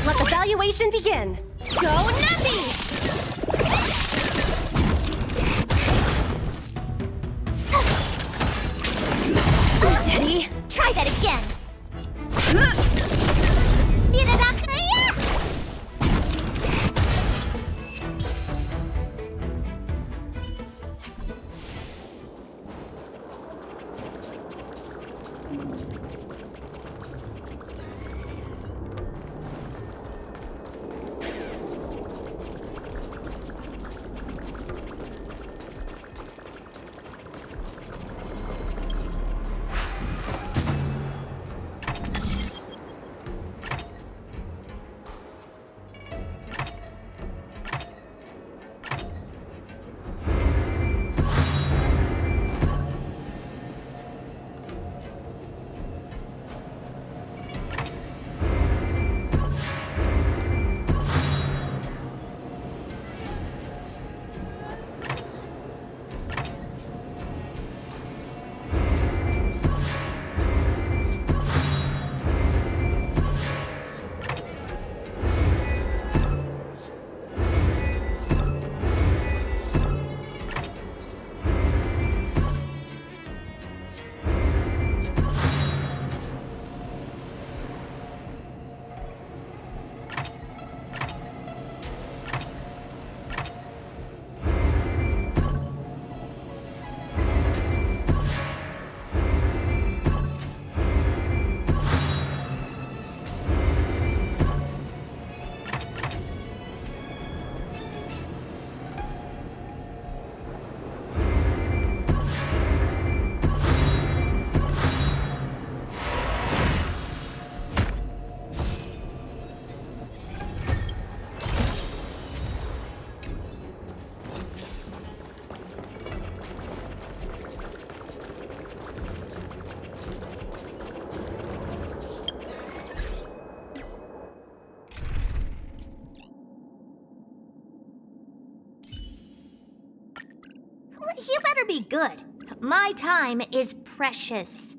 Let the valuation begin! Go Nuppy! Steady. Try that again. better be good. My time is precious.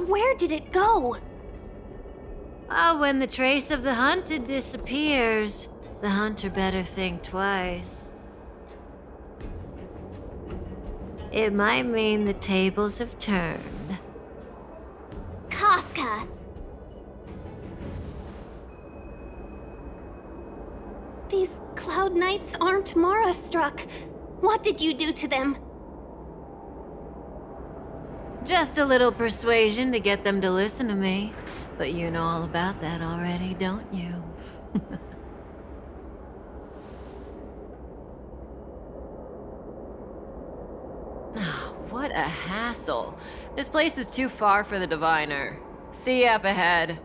Where did it go? When the trace of the hunted disappears, the hunter better think twice. It might mean the tables have turned. Kafka! These Cloud Knights aren't Mara-struck. What did you do to them? Just a little persuasion to get them to listen to me. But you know all about that already, don't you? What a hassle. This place is too far for the diviner. See you up ahead.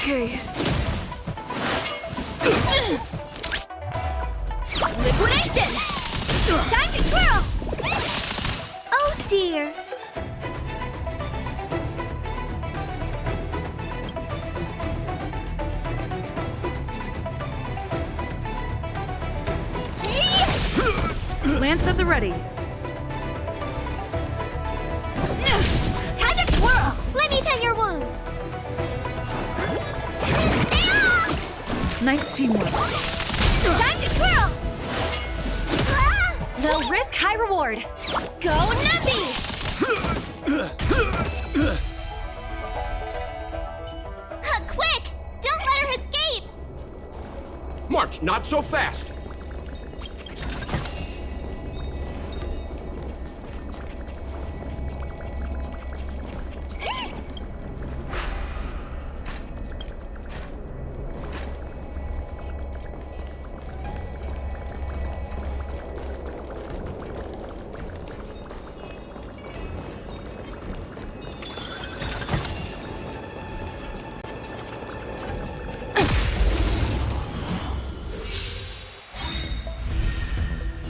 Okay. Liquidation! Time to twirl! Oh dear. Lance at the ready. Time to twirl! Let me tend your wounds. Nice teamwork. Time to twirl! Low risk, high reward. Go numpy! Quick! Don't let her escape! March, not so fast!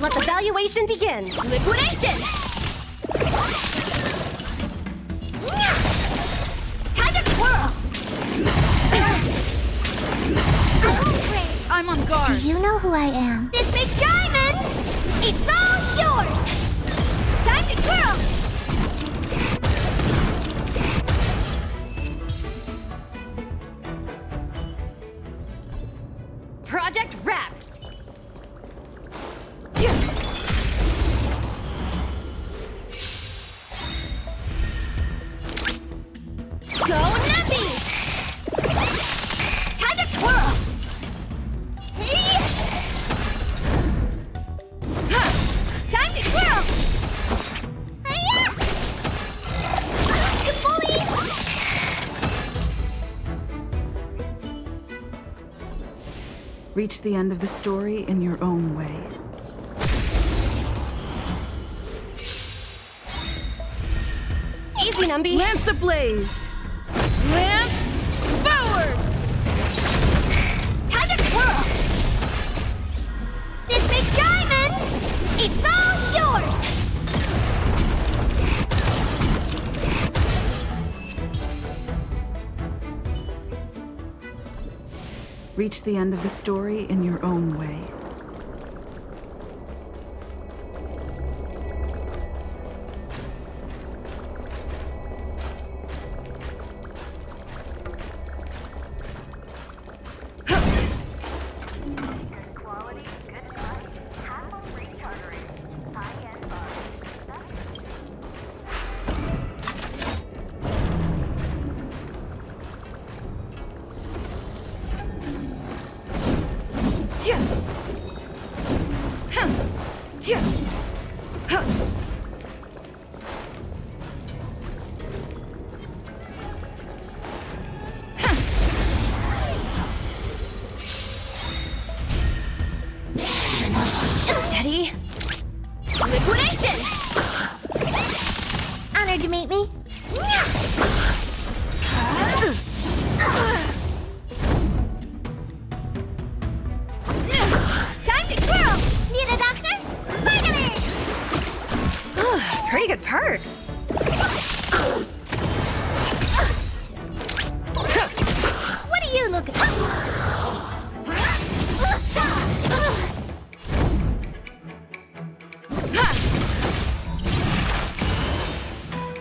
Let the valuation begin. Liquidation! Time to twirl! I'm on guard. Do you know who I am? This big diamond! It's all yours! Time to twirl! Project wrapped. Go numpy! Time to twirl! Hey! Time to twirl! Hey-ya! You bully! Reach the end of the story in your own way. Easy, Numby. Lance ablaze. Lance forward! Time to twirl! This big diamond! It's all yours! Reach the end of the story in your own way. Good quality, good price. Hassle free chartering. High-end bar. Steady. Liquidation! Honored to meet me. Time to twirl! Need a doctor? Vitamin! Pretty good perk. What are you looking for?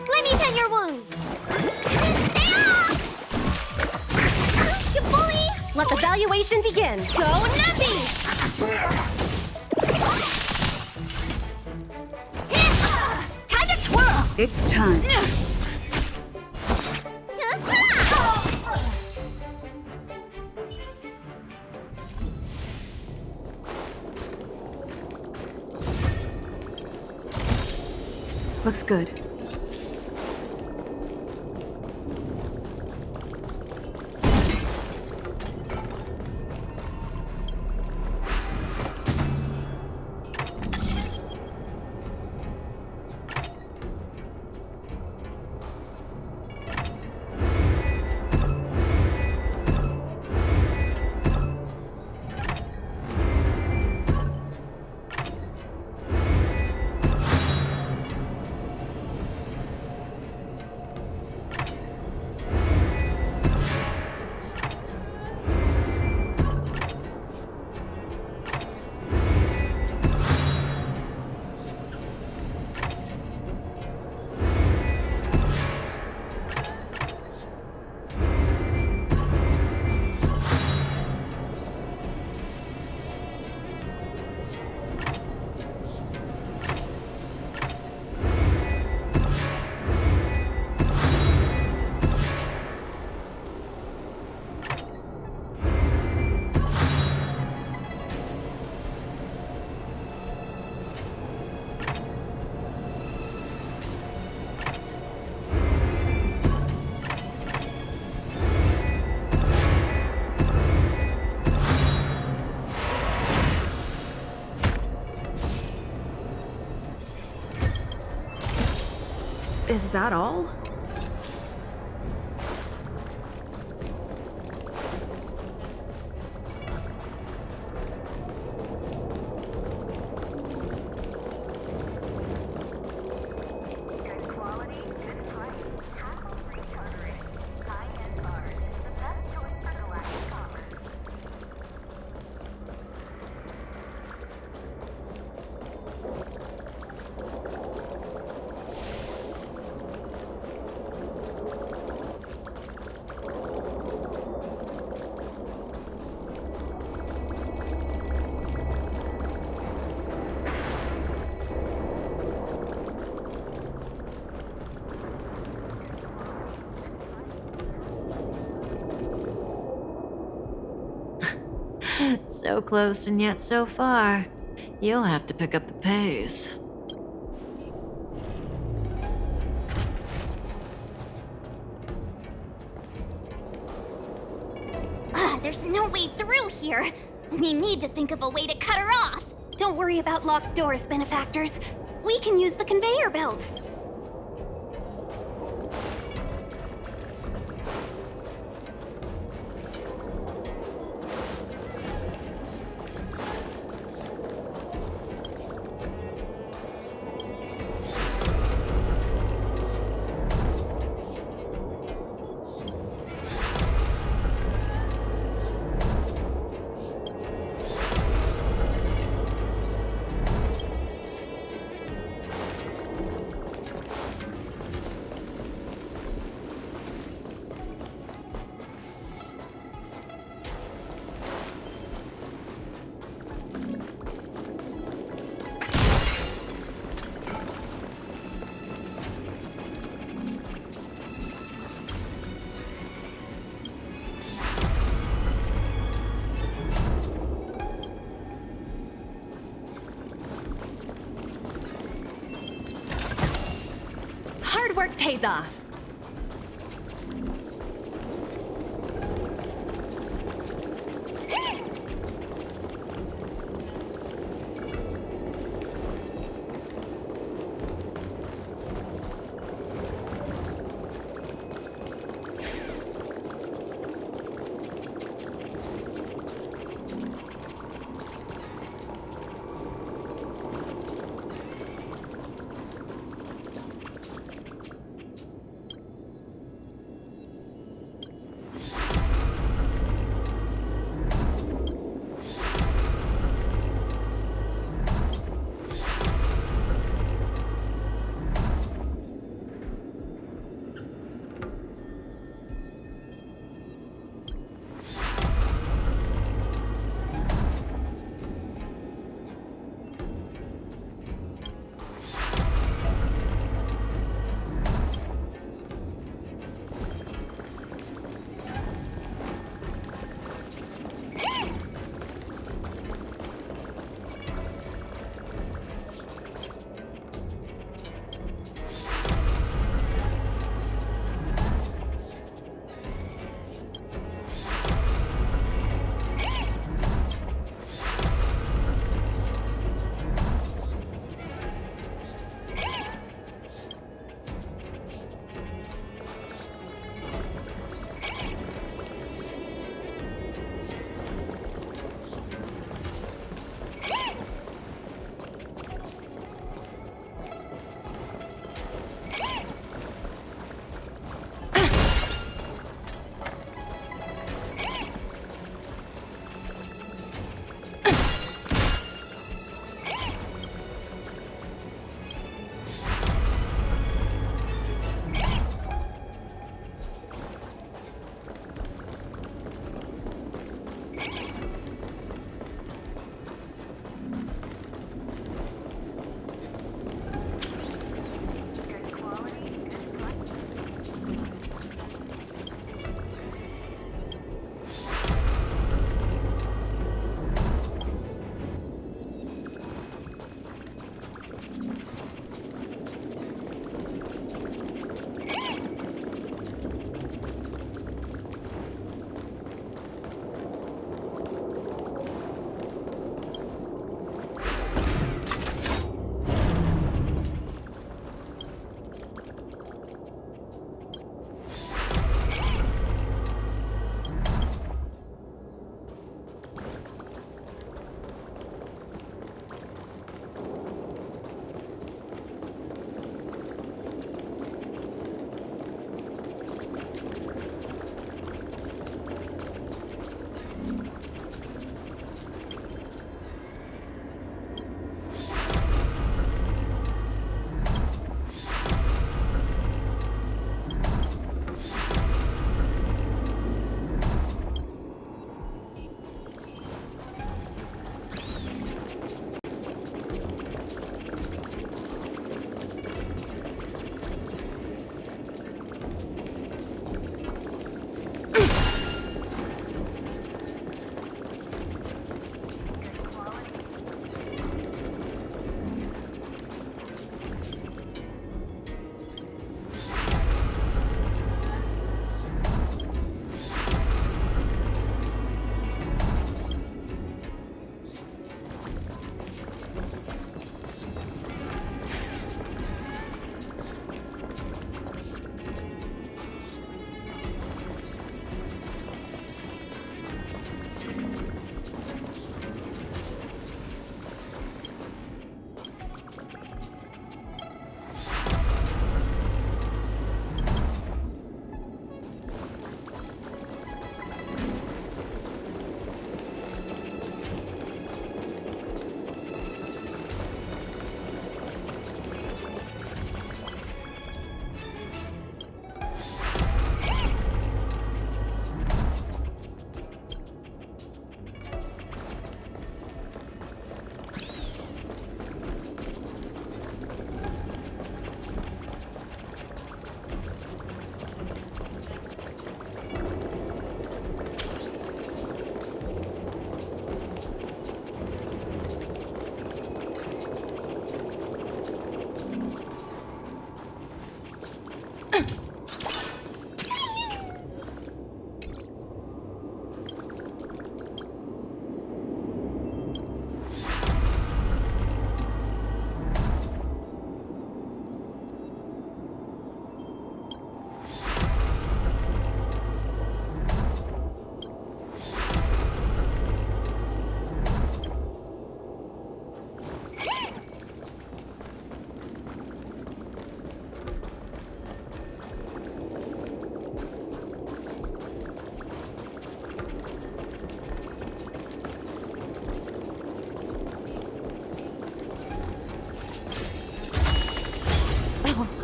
Let me tend your wounds. You bully! Let the valuation begin. Go numpy! Time to twirl! It's time. Looks good. Is that all? Good quality, good price. Hassle-free chartering. High-end barge. The best choice for galactic commerce. So close and yet so far. You'll have to pick up the pace. There's no way through here. We need to think of a way to cut her off. Don't worry about locked doors, benefactors. We can use the conveyor belts. Hard work pays off.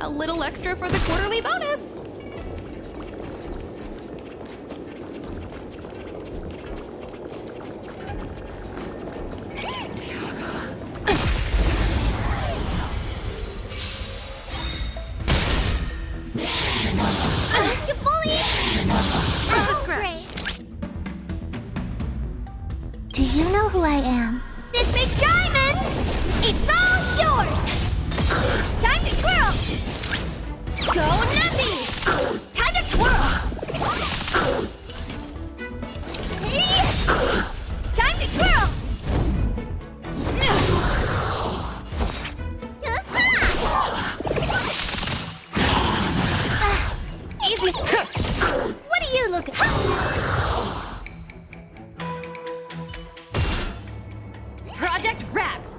A little extra for the quarterly bonus! Do you know who I am? This big diamond! It's all yours! Time to twirl! Go nutty! Time to twirl! Hey! Time to twirl! Easy! What are you looking at? Project wrapped!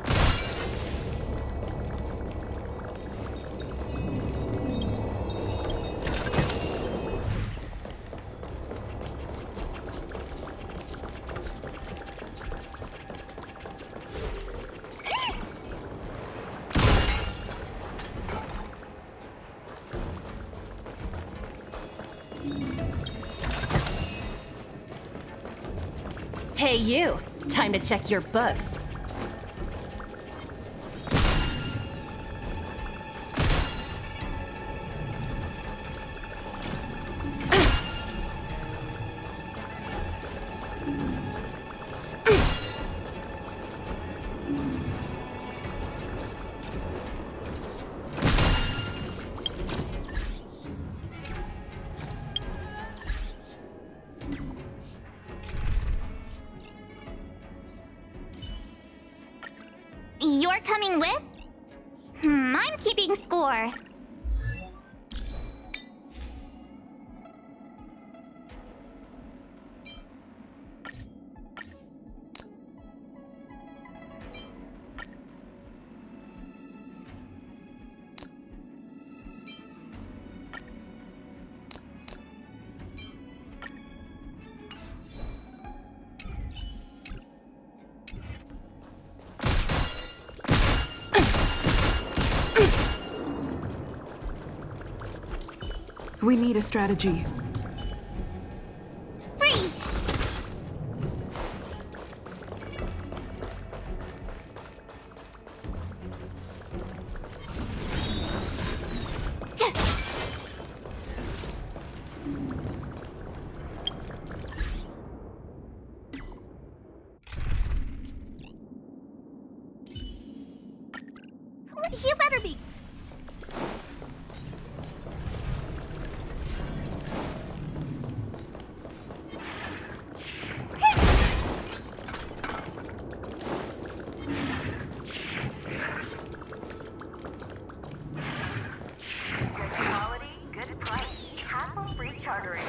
Hey you, time to check your books. You're coming with? I'm keeping score. We need a strategy. Freeze! You better be. Good quality, good price. Hassle-free chartering.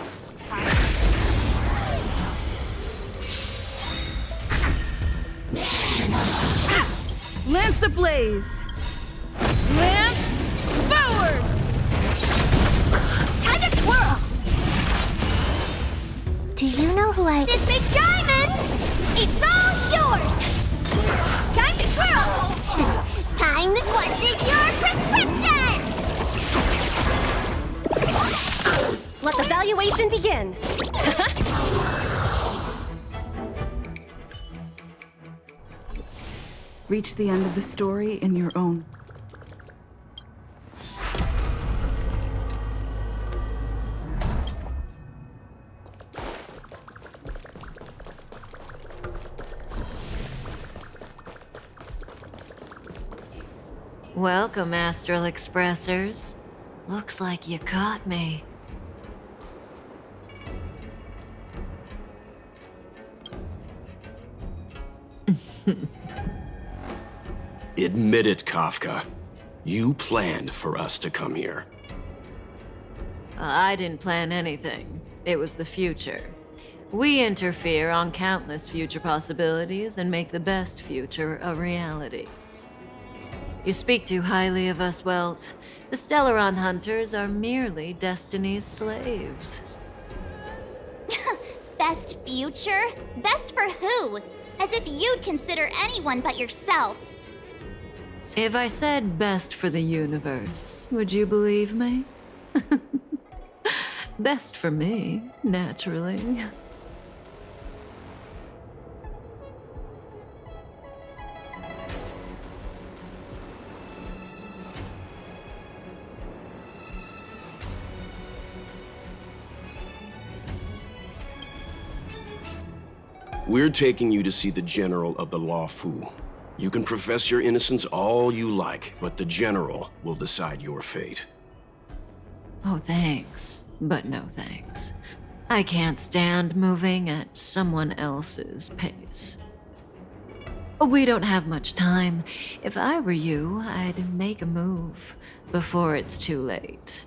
Lance ablaze! Lance forward! Time to twirl! Do you know who I... This big diamond! It's all yours! Time to twirl! Time to question your prescription! Let the valuation begin! Reach the end of the story in your own. Welcome, Astral Expressors. Looks like you caught me. Admit it, Kafka. You planned for us to come here. I didn't plan anything. It was the future. We interfere on countless future possibilities and make the best future a reality. You speak too highly of us, Welt. The Stellaron Hunters are merely Destiny's slaves. Best future? Best for who? As if you'd consider anyone but yourself. If I said best for the universe, would you believe me? Best for me, naturally. We're taking you to see the General of the Law Fu. You can profess your innocence all you like, but the General will decide your fate. Oh, thanks. But no thanks. I can't stand moving at someone else's pace. We don't have much time. If I were you, I'd make a move before it's too late.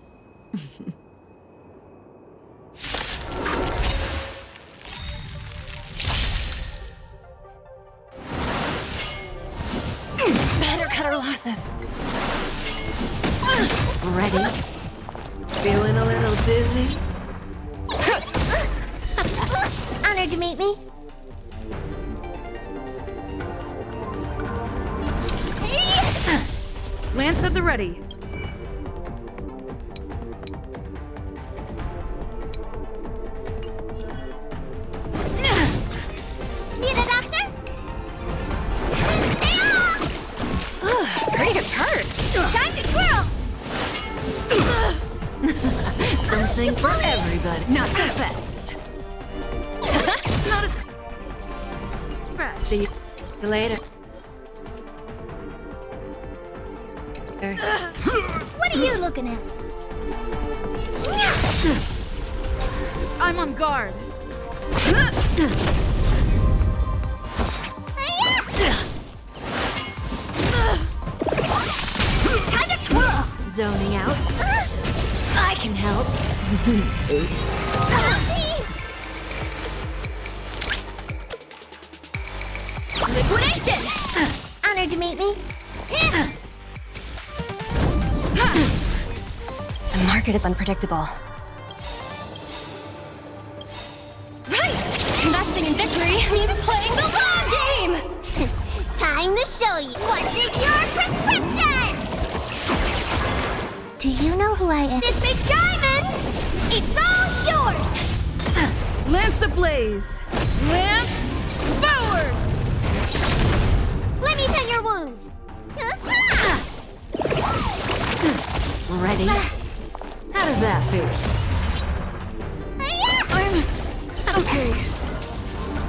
Better cut our losses. Ready? Feeling a little dizzy? Honored to meet me. Lance at the ready. Need a doctor? Great hurt. Time to twirl! Something for everybody. Not so fast. Not as See you later. What are you looking at? I'm on guard. Time to twirl! Zoning out. I can help. Oops. Liquidation! Honored to meet me. The market is unpredictable. Right! Investing in victory means playing the long game! Time to show you what's in your prescription! Do you know who I am? This big diamond! It's all yours! Lance ablaze. Lance forward! Let me tend your wounds! Ready? How does that feel? I'm okay.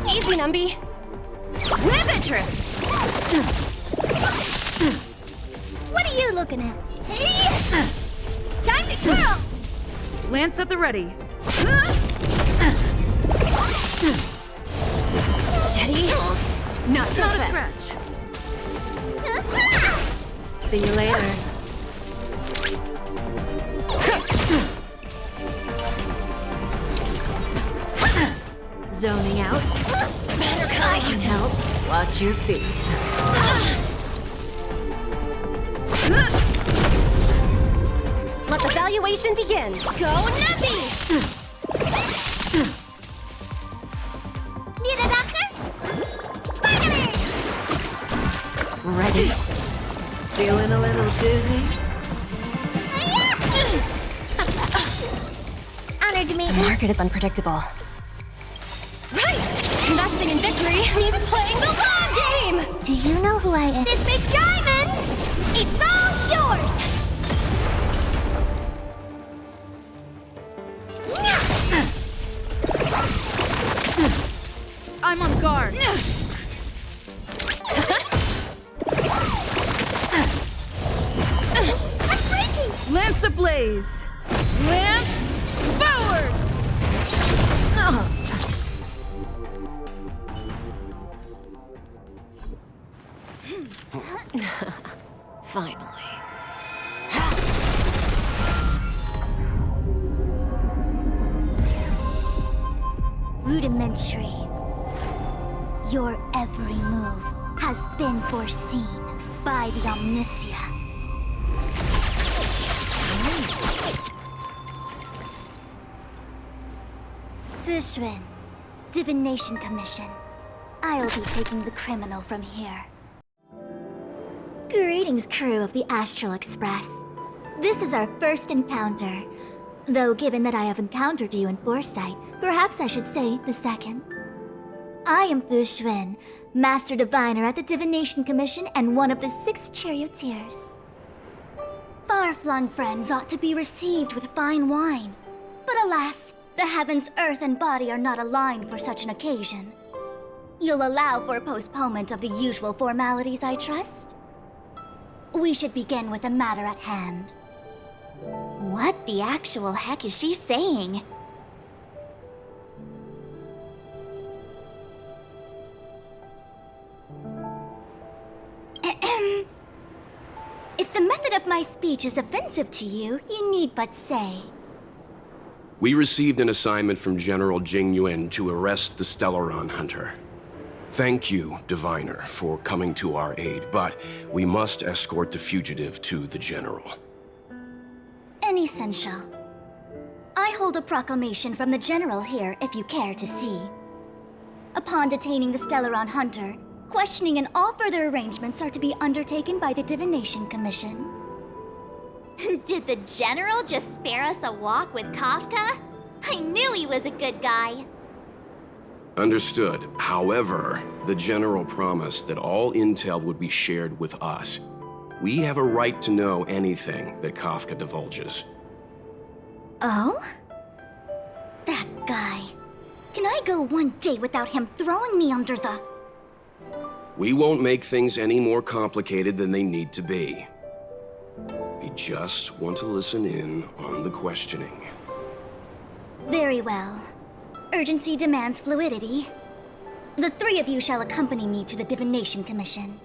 Easy, Numby. Ribbit trip! What are you looking at? Time to twirl! Lance at the ready. Steady. Not so Not as fast. fast. See you later. Zoning out. I can help. Watch your feet. Let the valuation begin. Go Nuppy! Need a doctor? Spider-Man! Ready? Feeling a little dizzy? Honored to meet The you. market is unpredictable. Right! Investing in victory means playing the long game! Do you know who I am? This big diamond! It's all yours! I'm on guard. Lance ablaze. Lance forward! Finally. Rudimentary. Your every move has been foreseen by the Omniscia. Fushun, Divination Commission. I'll be taking the criminal from here. Greetings, crew of the Astral Express. This is our first encounter. Though given that I have encountered you in foresight, perhaps I should say the second. I am Fu Xuan, Master Diviner at the Divination Commission and one of the 6 charioteers. Far-flung friends ought to be received with fine wine. But alas, the heavens, earth, and body are not aligned for such an occasion. You'll allow for a postponement of the usual formalities, I trust? We should begin with the matter at hand. What the actual heck is she saying? If the method of my speech is offensive to you, you need but say. We received an assignment from General Jing Yuan to arrest the Stellaron Hunter. Thank you, Diviner, for coming to our aid, but we must escort the fugitive to the General. An essential. I hold a proclamation from the General here, if you care to see. Upon detaining the Stellaron Hunter, questioning and all further arrangements are to be undertaken by the Divination Commission. Did the General just spare us a walk with Kafka? I knew he was a good guy. Understood. However, the General promised that all intel would be shared with us. We have a right to know anything that Kafka divulges. Oh? That guy. Can I go one day without him throwing me under the... We won't make things any more complicated than they need to be. We just want to listen in on the questioning. Very well. Urgency demands fluidity. The 3 of you shall accompany me to the Divination Commission.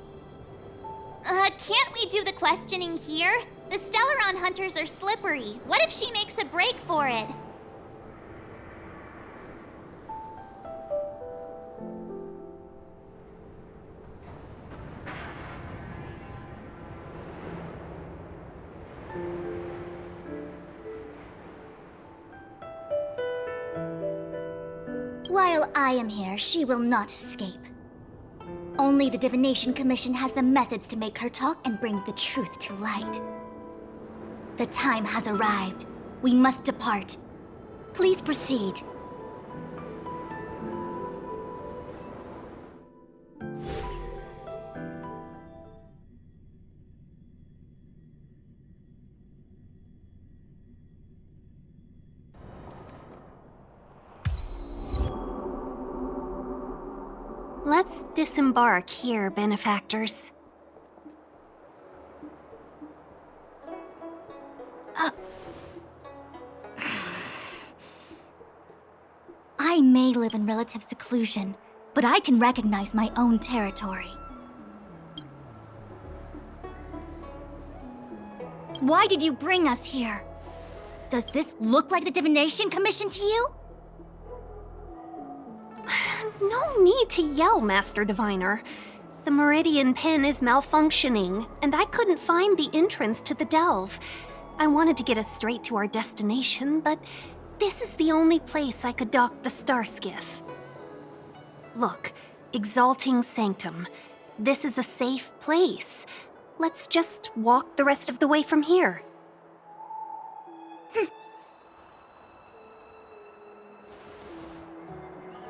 Can't we do the questioning here? The Stellaron hunters are slippery. What if she makes a break for it? While I am here, she will not escape. Only the Divination Commission has the methods to make her talk and bring the truth to light. The time has arrived. We must depart. Please proceed. Let's disembark here, benefactors. I may live in relative seclusion, but I can recognize my own territory. Why did you bring us here? Does this look like the Divination Commission to you? No need to yell, Master Diviner. The Meridian Pin is malfunctioning, and I couldn't find the entrance to the delve. I wanted to get us straight to our destination, but this is the only place I could dock the star skiff. Look, Exalting Sanctum. This is a safe place. Let's just walk the rest of the way from here.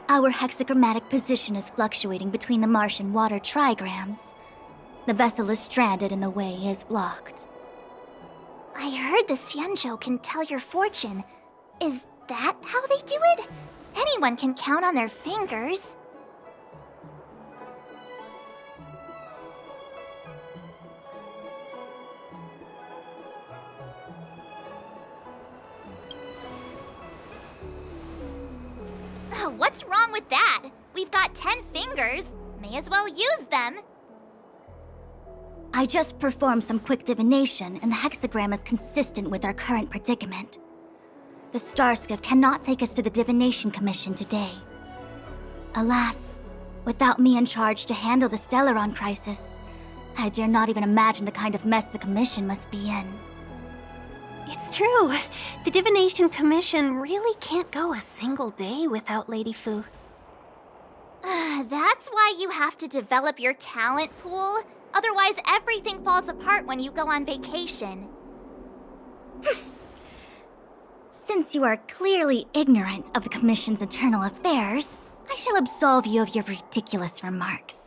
Our hexagrammatic position is fluctuating between the Martian water trigrams. The vessel is stranded and the way is blocked. I heard the Xianzhou can tell your fortune. Is that how they do it? Anyone can count on their fingers. What's wrong with that? We've got 10 fingers. May as well use them. I just performed some quick divination, and the hexagram is consistent with our current predicament. The Starskiff cannot take us to the Divination Commission today. Alas, without me in charge to handle the Stellaron crisis, I dare not even imagine the kind of mess the Commission must be in. It's true. The Divination Commission really can't go a single day without Lady Fu. That's why you have to develop your talent pool. Otherwise, everything falls apart when you go on vacation. Since you are clearly ignorant of the Commission's internal affairs, I shall absolve you of your ridiculous remarks.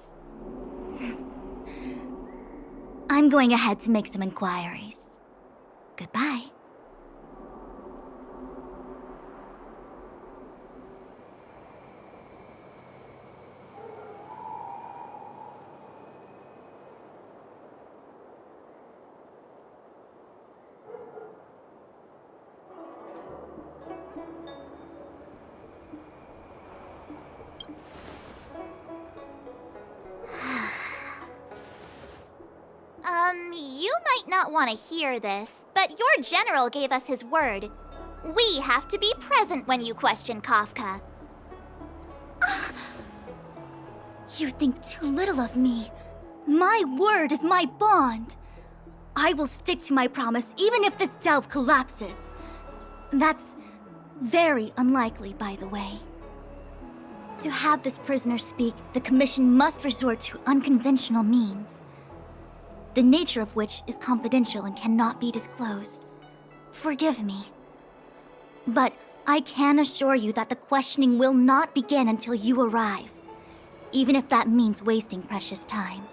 I'm going ahead to make some inquiries. Goodbye. You might not want to hear this, but your general gave us his word. We have to be present when you question Kafka. You think too little of me. My word is my bond. I will stick to my promise even if this delve collapses. That's very unlikely, by the way. To have this prisoner speak, the Commission must resort to unconventional means, the nature of which is confidential and cannot be disclosed. Forgive me. But I can assure you that the questioning will not begin until you arrive, even if that means wasting precious time.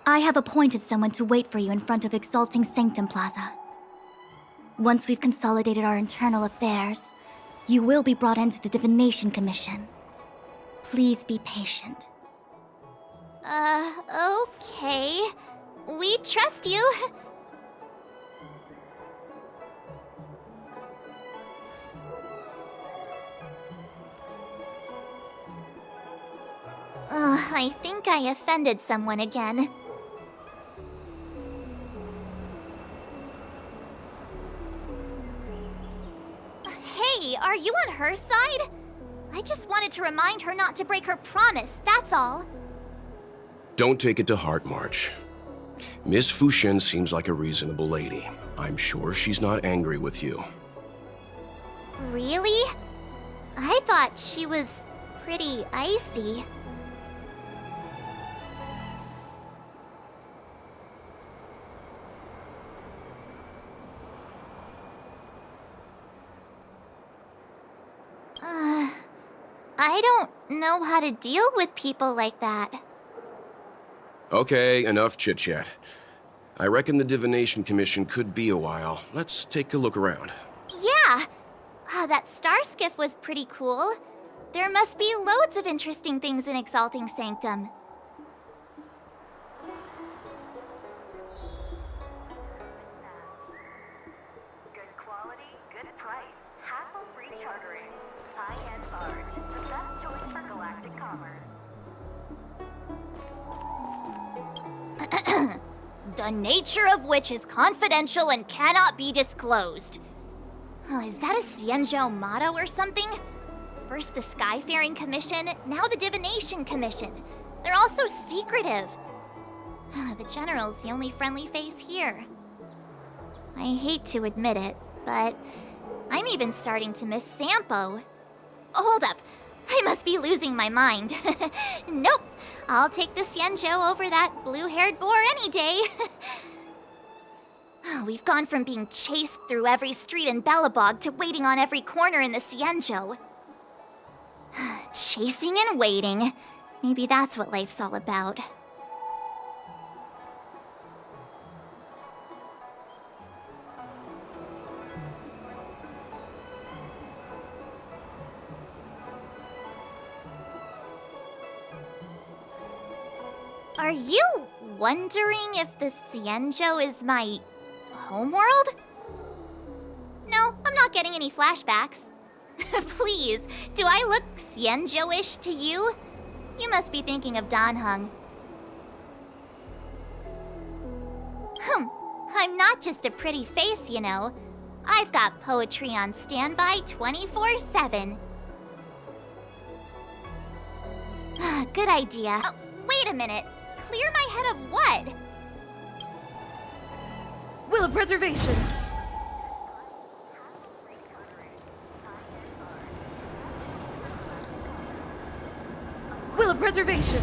I have appointed someone to wait for you in front of Exalting Sanctum Plaza. Once we've consolidated our internal affairs, you will be brought into the Divination Commission. Please be patient. Okay. We trust you. I think I offended someone again. Hey, are you on her side? I just wanted to remind her not to break her promise, that's all. Don't take it to heart, March. Miss Fushen seems like a reasonable lady. I'm sure she's not angry with you. Really? I thought she was pretty icy. I don't know how to deal with people like that. Okay, enough chit-chat. I reckon the Divination Commission could be a while. Let's take a look around. Yeah! That star skiff was pretty cool. There must be loads of interesting things in Exalting Sanctum. Good quality, good price. Hassle-free chartering. High-end barge. The best choice for galactic commerce. The nature of which is confidential and cannot be disclosed. Is that a Xianzhou motto or something? First the Skyfaring Commission, now the Divination Commission. They're all so secretive. The General's the only friendly face here. I hate to admit it, but I'm even starting to miss Sampo. Hold up. I must be losing my mind. Nope. I'll take the Xianzhou over that blue-haired boar any day. We've gone from being chased through every street in Belobog to waiting on every corner in the Xianzhou. Chasing and waiting. Maybe that's what life's all about. Are you wondering if the Xianzhou is my homeworld? No, I'm not getting any flashbacks. Please, do I look Xianzhou-ish to you? You must be thinking of Danheng. I'm not just a pretty face, you know. I've got poetry on standby 24/7. Good idea. Oh, wait a minute. Clear my head of what? Will of Preservation. Will of Preservation.